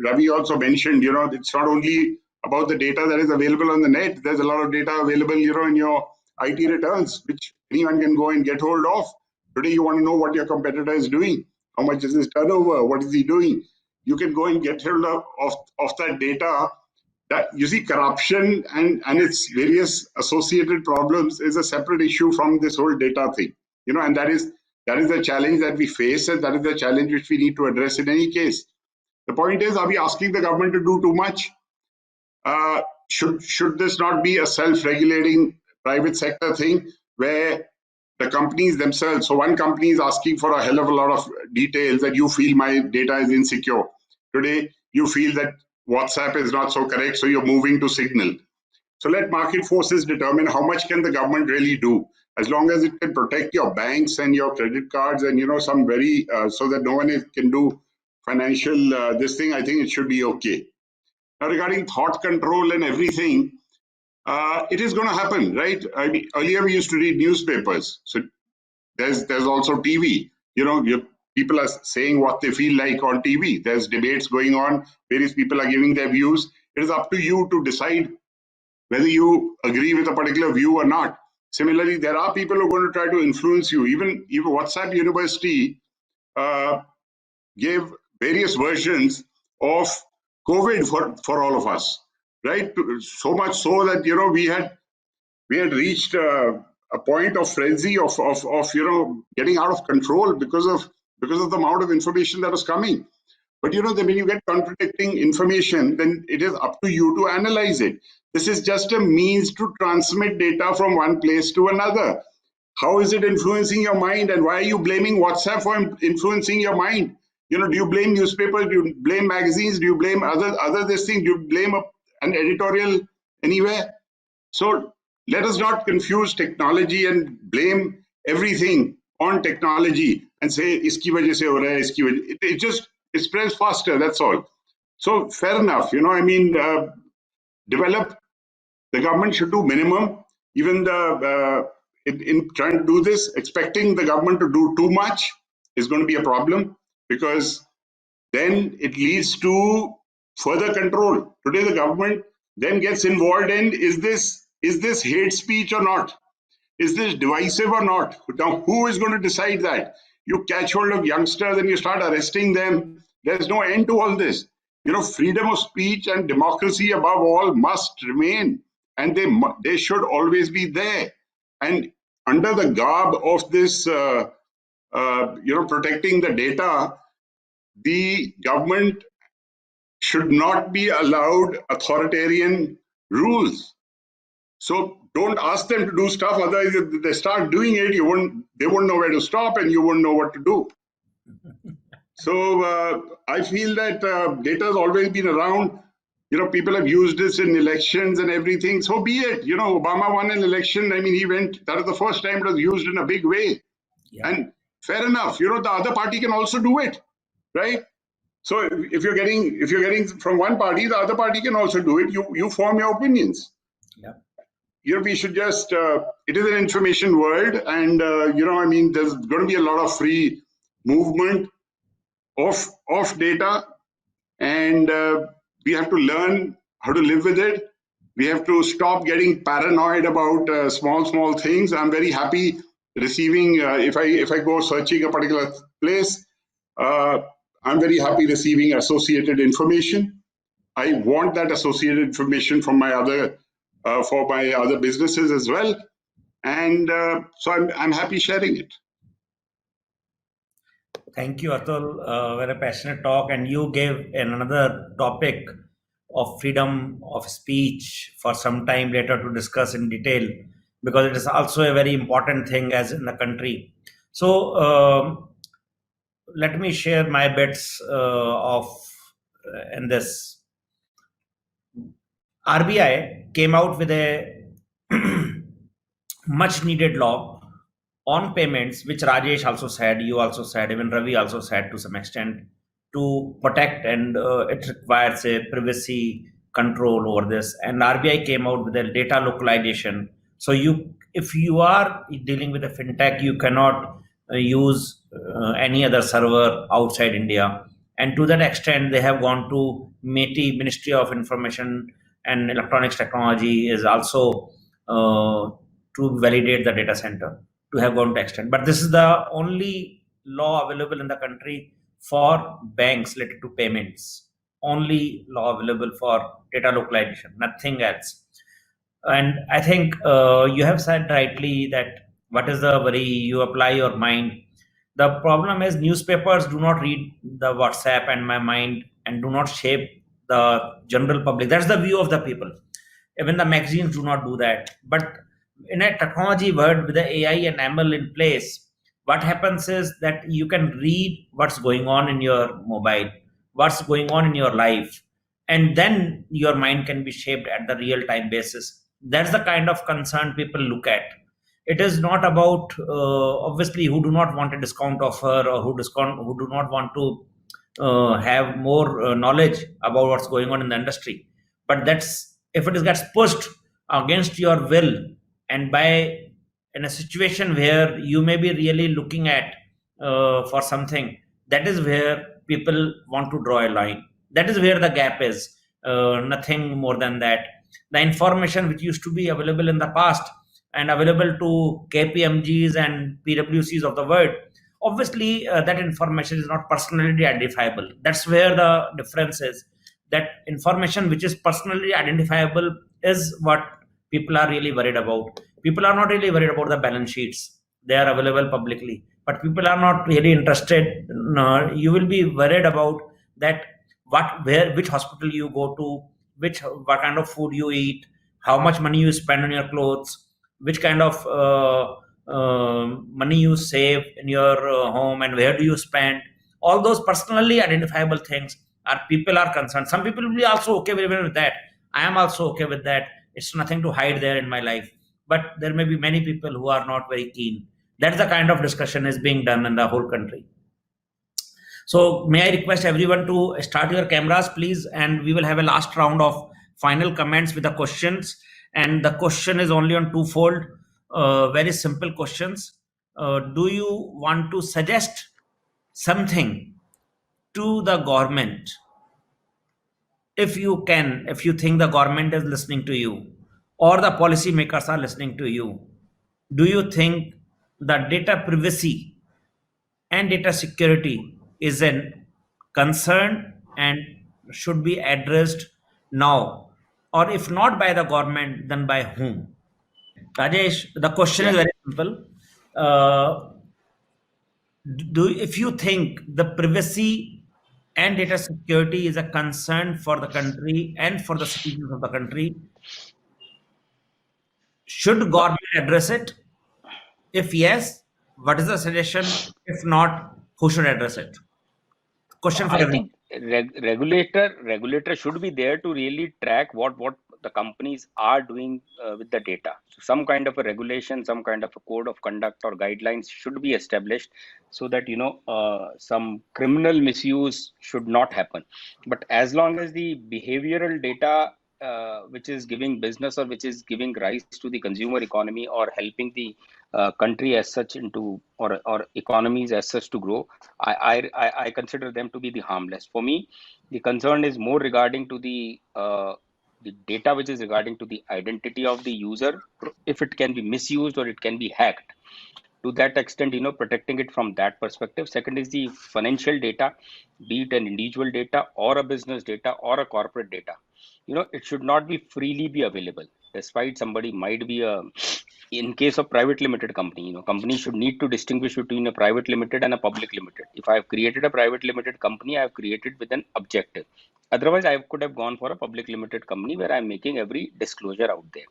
Ravi also mentioned, you know, it's not only about the data that is available on the net. There's a lot of data available, you know, in your IT returns, which anyone can go and get hold of. Today, you want to know what your competitor is doing. How much is his turnover? What is he doing? You can go and get hold of that data. That, you see, corruption and its various associated problems is a separate issue from this whole data thing. You know, and that is the challenge that we face, and that is the challenge which we need to address in any case. The point is, are we asking the government to do too much? Should this not be a self-regulating private sector thing where the companies themselves, so one company is asking for a hell of a lot of details that you feel my data is insecure. Today, you feel that WhatsApp is not so correct, so you're moving to Signal. So let market forces determine how much can the government really do. As long as it can protect your banks and your credit cards and, you know, some very, so that no one can do financial, this thing, I think it should be okay. Now, regarding thought control and everything, it is going to happen, right? I mean, earlier we used to read newspapers. So there's also TV. You know, people are saying what they feel like on TV. There's debates going on. Various people are giving their views. It is up to you to decide whether you agree with a particular view or not. Similarly, there are people who are going to try to influence you. Even WhatsApp University gave various versions of COVID for all of us, right? So much so that, you know, we had reached a point of frenzy of you know, getting out of control because of the amount of information that was coming. But, you know, when you get contradicting information, then it is up to you to analyze it. This is just a means to transmit data from one place to another. How is it influencing your mind, and why are you blaming WhatsApp for influencing your mind? You know, do you blame newspapers? Do you blame magazines? Do you blame other this thing? Do you blame an editorial anywhere? So let us not confuse technology and blame everything on technology and say, iski wajah se ho raha hai, iski wajah. It spreads faster, that's all. So fair enough, you know, I mean, the government should do minimum. Even in trying to do this, expecting the government to do too much is going to be a problem, because then it leads to further control. Today, the government then gets involved in, is this hate speech or not? Is this divisive or not? Now, who is going to decide that? You catch hold of youngsters and you start arresting them. There's no end to all this. You know, freedom of speech and democracy above all must remain, and they should always be there. And under the garb of this protecting the data, the government should not be allowed authoritarian rules. So don't ask them to do stuff. Otherwise, if they start doing it, they won't know where to stop, and you won't know what to do. So I feel that data has always been around. People have used this in elections and everything. So be it. Obama won an election. I mean, that was the first time it was used in a big way. Yeah. And fair enough. The other party can also do it, right? So if you're getting from one party, the other party can also do it. You form your opinions. Yeah. We should just. It is an information world, and there's going to be a lot of free movement of data, and we have to learn how to live with it. We have to stop getting paranoid about small things. I'm very happy receiving, if I go searching a particular place, I'm very happy receiving associated information. I want that associated information from my other businesses as well, and so I'm happy sharing it. Thank you, Atul. Very passionate talk, and you gave another topic of freedom of speech for some time later to discuss in detail, because it is also a very important thing as in the country. So let me share my bits in this. RBI came out with a much needed law on payments, which Rajesh also said, you also said, even Ravi also said to some extent, to protect, and it requires a privacy control over this. And RBI came out with a data localization. So if you are dealing with a fintech, you cannot use any other server outside India. And to that extent, they have gone to MeitY, Ministry of Information and Electronics Technology, is also to validate the data center, to have gone to extent. But this is the only law available in the country for banks related to payments. Only law available for data localization, nothing else. And I think you have said rightly that what is the worry, you apply your mind. The problem is newspapers do not read the WhatsApp and my mind and do not shape the general public. That's the view of the people. Even the magazines do not do that. But in a technology world with the AI and ML in place, what happens is that you can read what's going on in your mobile, what's going on in your life, and then your mind can be shaped at the real time basis. That's the kind of concern people look at. It is not about obviously who do not want a discount offer, or who do not want to have more knowledge about what's going on in the industry. But that's, if it gets pushed against your will, and in a situation where you may be really looking at for something, that is where people want to draw a line. That is where the gap is. Nothing more than that. The information which used to be available in the past and available to KPMGs and PwCs of the world, obviously that information is not personally identifiable. That's where the difference is. That information which is personally identifiable is what people are really worried about. People are not really worried about the balance sheets. They are available publicly, but people are not really interested. No, you will be worried about that, which hospital you go to, what kind of food you eat, how much money you spend on your clothes, which kind of money you save in your home, and where do you spend. All those personally identifiable things people are concerned. Some people will be also okay with that. I am also okay with that. It's nothing to hide there in my life. But there may be many people who are not very keen. That's the kind of discussion is being done in the whole country. So may I request everyone to start your cameras, please, and we will have a last round of final comments with the questions. And the question is only on twofold, very simple questions. Do you want to suggest something to the government? If you can, if you think the government is listening to you, or the policymakers are listening to you, do you think that data privacy and data security is a concern and should be addressed now? Or if not by the government, then by whom? Rajesh, the question is very simple. if you think the privacy and data security is a concern for the country and for the citizens of the country, should government address it? If yes, what is the suggestion? If not, who should address it? Question for I everyone. think regulator should be there to really track what the companies are doing with the data. So some kind of a regulation, some kind of a code of conduct or guidelines should be established so that some criminal misuse should not happen. But as long as the behavioral data which is giving business or which is giving rise to the consumer economy or helping the country as such into or economies as such to grow, I consider them to be the harmless. For me, the concern is more regarding to the data which is regarding to the identity of the user, if it can be misused or it can be hacked. To that extent, protecting it from that perspective. Second is the financial data, be it an individual data or a business data or a corporate data. It should not be freely be available, despite somebody might be in case of private limited company, companies should need to distinguish between a private limited and a public limited. If I have created a private limited company, I have created with an objective. Otherwise, I could have gone for a public limited company where I'm making every disclosure out there.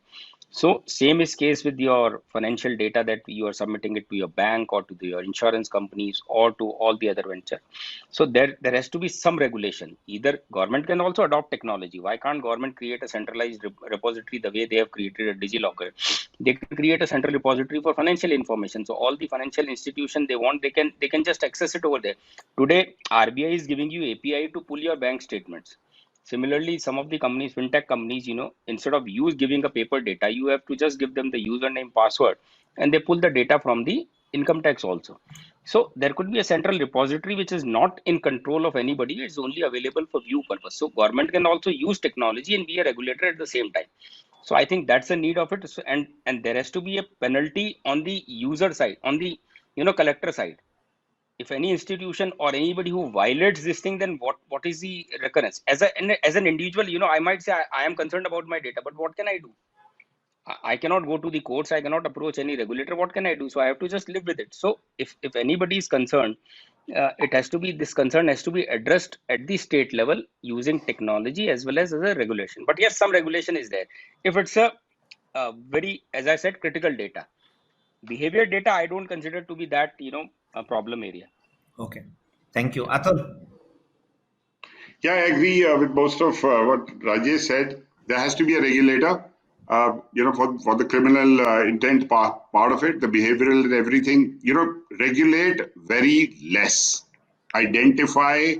So same is case with your financial data that you are submitting it to your bank or to your insurance companies or to all the other venture. So there has to be some regulation. Either government can also adopt technology. Why can't government create a centralized repository the way they have created a DigiLocker? They can create a central repository for financial information. So all the financial institution they want, they can just access it over there. Today, RBI is giving you API to pull your bank statements. Similarly, some of the companies, fintech companies, instead of you giving a paper data, you have to just give them the username, password, and they pull the data from the income tax also. So there could be a central repository which is not in control of anybody. It's only available for view purpose. So government can also use technology and be a regulator at the same time. So I think that's the need of it. So, and there has to be a penalty on the user side, on the collector side. If any institution or anybody who violates this thing, then what is the recurrence? As an individual, I might say I am concerned about my data, but what can I do? I cannot go to the courts. I cannot approach any regulator. What can I do? So I have to just live with it. So if anybody is concerned, this concern has to be addressed at the state level using technology as well as a regulation. But yes, some regulation is there. If it's a very, as I said, critical data, behavior data, I don't consider to be that, a problem area. Okay. Thank you. Atul? Yeah, I agree with most of what Rajesh said. There has to be a regulator, for the criminal intent part of it, the behavioral and everything, regulate very less. Identify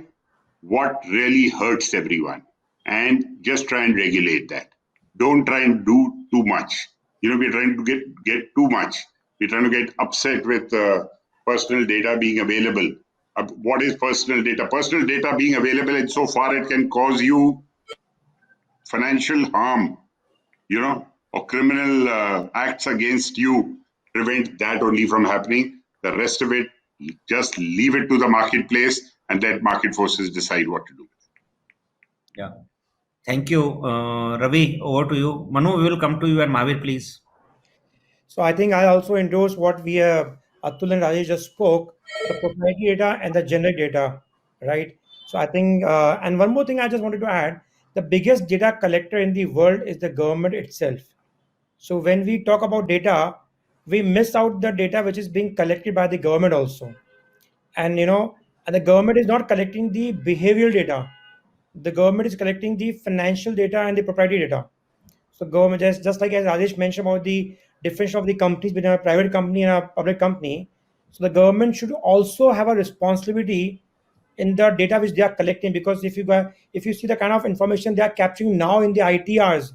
what really hurts everyone and just try and regulate that. Don't try and do too much. We're trying to get too much. We're trying to get upset with personal data being available. What is personal data? Personal data being available, and so far it can cause you financial harm, or criminal acts against you. Prevent that only from happening. The rest of it, just leave it to the marketplace and let market forces decide what to do. Yeah. Thank you. Ravi, over to you. Manu, we will come to you, and Mahavir, please. So I think I also endorse what we Atul and Rajesh just spoke, the proprietary data and the generic data, right? So I think, and one more thing I just wanted to add, the biggest data collector in the world is the government itself. So when we talk about data, we miss out the data which is being collected by the government also. And and the government is not collecting the behavioral data. The government is collecting the financial data and the proprietary data. So government, just like as Rajesh mentioned about the difference of the companies between a private company and a public company. So the government should also have a responsibility in the data which they are collecting, because if you see the kind of information they are capturing now in the ITRs,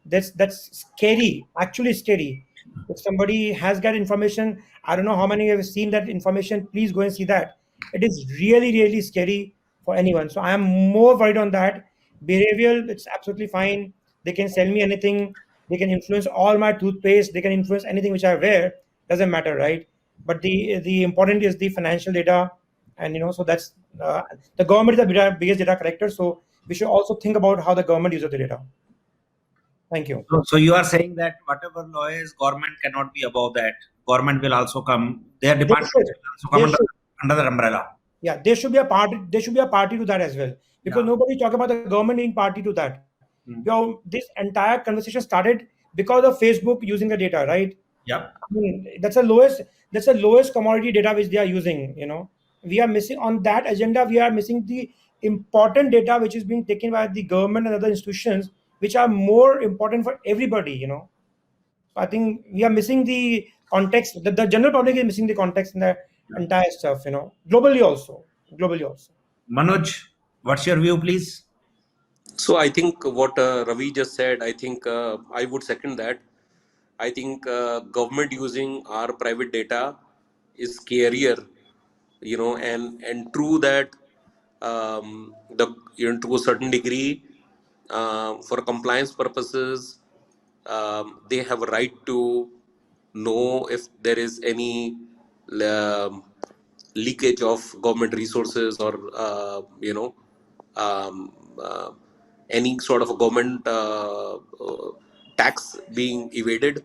that's scary, actually scary. If somebody has got information, I don't know how many have seen that information, please go and see that. It is really, really scary for anyone. So I am more worried on that. Behavioral, it's absolutely fine. They can sell me anything. They can influence all my toothpaste. They can influence anything which I wear. Doesn't matter, right? But the important is the financial data, and so that's the government is the biggest data collector. So we should also think about how the government uses the data. Thank you. So you are saying that whatever law is, government cannot be above that. Government will also come. Their department will also come under under that umbrella. Yeah, there should be a party. There should be a party to that as well, because Yeah. nobody talk about the government being party to that. Mm. This entire conversation started because of Facebook using the data, right? Yep. I mean, that's the lowest commodity data which they are using. We are missing on that agenda. We are missing the important data which is being taken by the government and other institutions, which are more important for everybody. I think we are missing the context. The general public is missing the context in the entire stuff. Globally also. Manoj, what's your view, please? So I think what Ravi just said, I think I would second that. I think government using our private data is scarier, and true that to a certain degree, for compliance purposes, they have a right to know if there is any um, leakage of government resources, or um, uh, any sort of a government tax being evaded.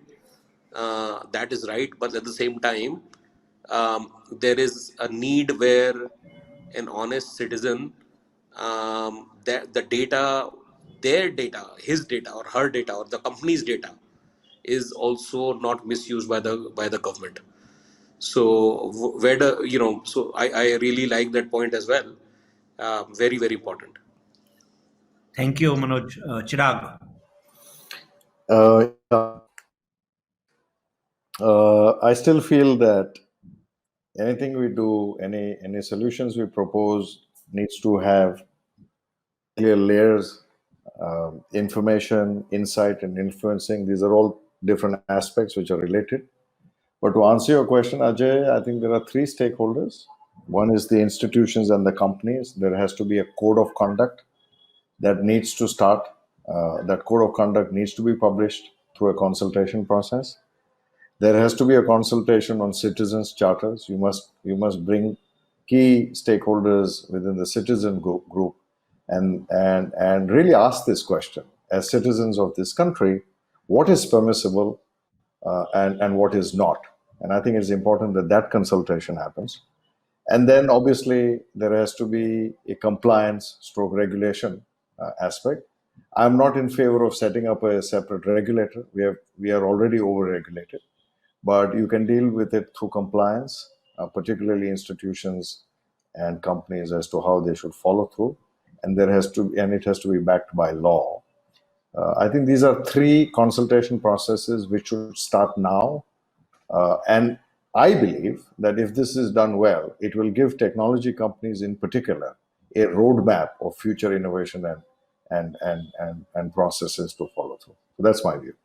That is right, but at the same time, there is a need where an honest citizen, that the data, their data, his data or her data or the company's data, is also not misused by the government. So where the so I really like that point as well. Very, very important. Thank you, Manoj. Chirag. I still feel that anything we do, any solutions we propose, needs to have clear layers, information, insight, and influencing. These are all different aspects which are related. But to answer your question, Ajay, I think there are three stakeholders. One is the institutions and the companies. There has to be a code of conduct that needs to start. That code of conduct needs to be published through a consultation process. There has to be a consultation on citizens' charters. You must bring key stakeholders within the citizen group and really ask this question: as citizens of this country, what is permissible and what is not? And I think it's important that that consultation happens. And then obviously there has to be a compliance stroke regulation aspect. I'm not in favor of setting up a separate regulator. We are already over-regulated, but you can deal with it through compliance, particularly institutions and companies, as to how they should follow through. And it has to be backed by law. I think these are three consultation processes which should start now. And I believe that if this is done well, it will give technology companies in particular a roadmap of future innovation and processes to follow through. So that's my view.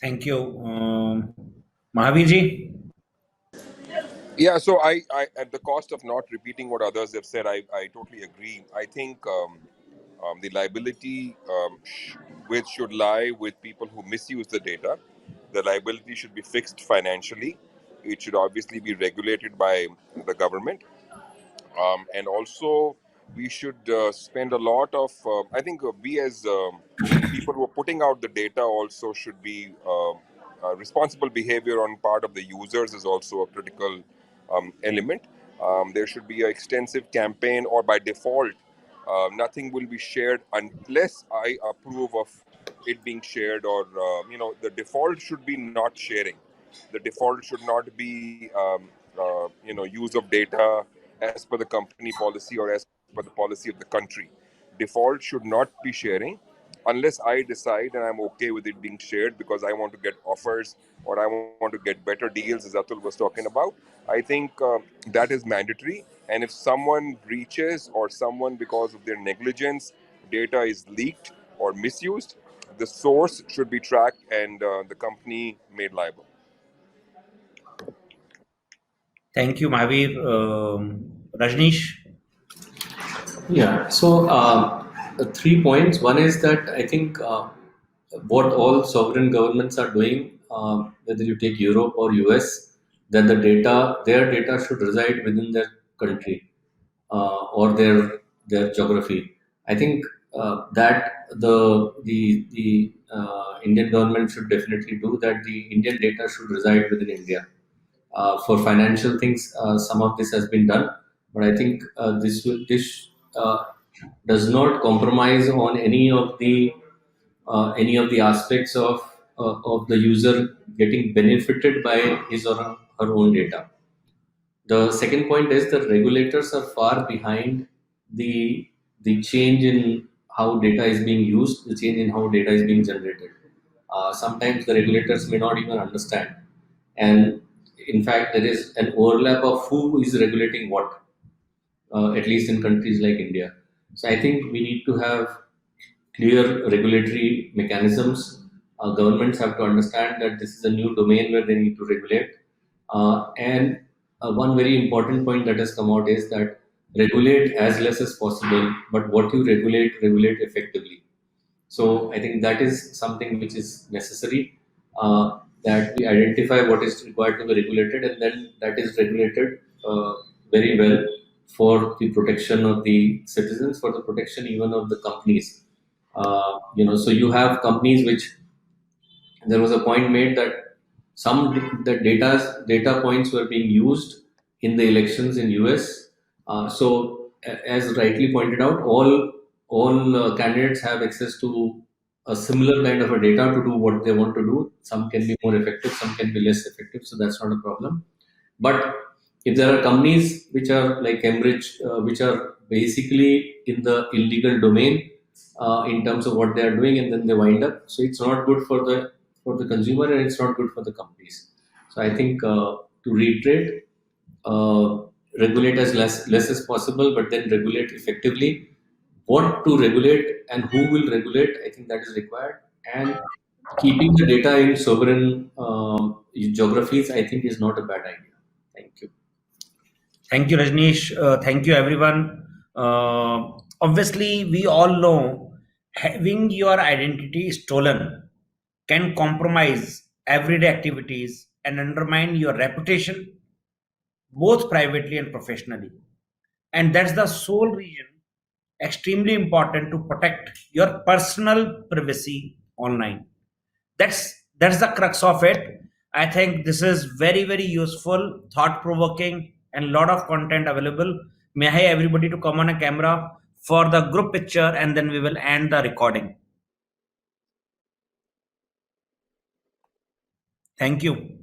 Thank you. Mahavirji? Yeah, so I, at the cost of not repeating what others have said, I totally agree. I think the liability which should lie with people who misuse the data. The liability should be fixed financially. It should obviously be regulated by the government. And also, we should spend a lot of, I think we as people who are putting out the data also should be responsible behavior on part of the users is also a critical element. There should be an extensive campaign, or by default, nothing will be shared unless I approve of it being shared, or the default should be not sharing. The default should not be use of data as per the company policy or as per the policy of the country. Default should not be sharing unless I decide and I'm okay with it being shared because I want to get offers or I want to get better deals, as Atul was talking about. I think that is mandatory. And if someone breaches or someone, because of their negligence, data is leaked or misused, the source should be tracked and the company made liable. Thank you, Mahavir. Rajneesh? Yeah. So 3 points. One is that I think what all sovereign governments are doing, whether you take Europe or US, that their data should reside within their country or their geography. I think that the Indian government should definitely do that. The Indian data should reside within India. For financial things, some of this has been done, but I think this does not compromise on any of the aspects of the user getting benefited by his or her own data. The second point is that regulators are far behind the change in how data is being used, the change in how data is being generated. Sometimes the regulators may not even understand, and in fact, there is an overlap of who is regulating what, at least in countries like India. So I think we need to have clear regulatory mechanisms. Governments have to understand that this is a new domain where they need to regulate. And one very important point that has come out is that regulate as less as possible, but what you regulate effectively. So I think that is something which is necessary, that we identify what is required to be regulated, and then that is regulated very well for the protection of the citizens, for the protection even of the companies. So you have companies which, there was a point made that data points were being used in the elections in US. So as rightly pointed out, all candidates have access to a similar kind of a data to do what they want to do. Some can be more effective, some can be less effective, so that's not a problem. But if there are companies which are like Cambridge, which are basically in the illegal domain in terms of what they are doing, and then they wind up, so it's not good for the consumer, and it's not good for the companies. So I think, to reiterate, regulate as less as possible, but then regulate effectively. What to regulate and who will regulate, I think that is required. And keeping the data in sovereign geographies, I think, is not a bad idea. Thank you. Thank you, Rajneesh. Thank you, everyone. Obviously, we all know having your identity stolen can compromise everyday activities and undermine your reputation, both privately and professionally. And that's the sole reason extremely important to protect your personal privacy online. That's the crux of it. I think this is very, very useful, thought provoking, and a lot of content available. May I everybody to come on a camera for the group picture, and then we will end the recording. Thank you.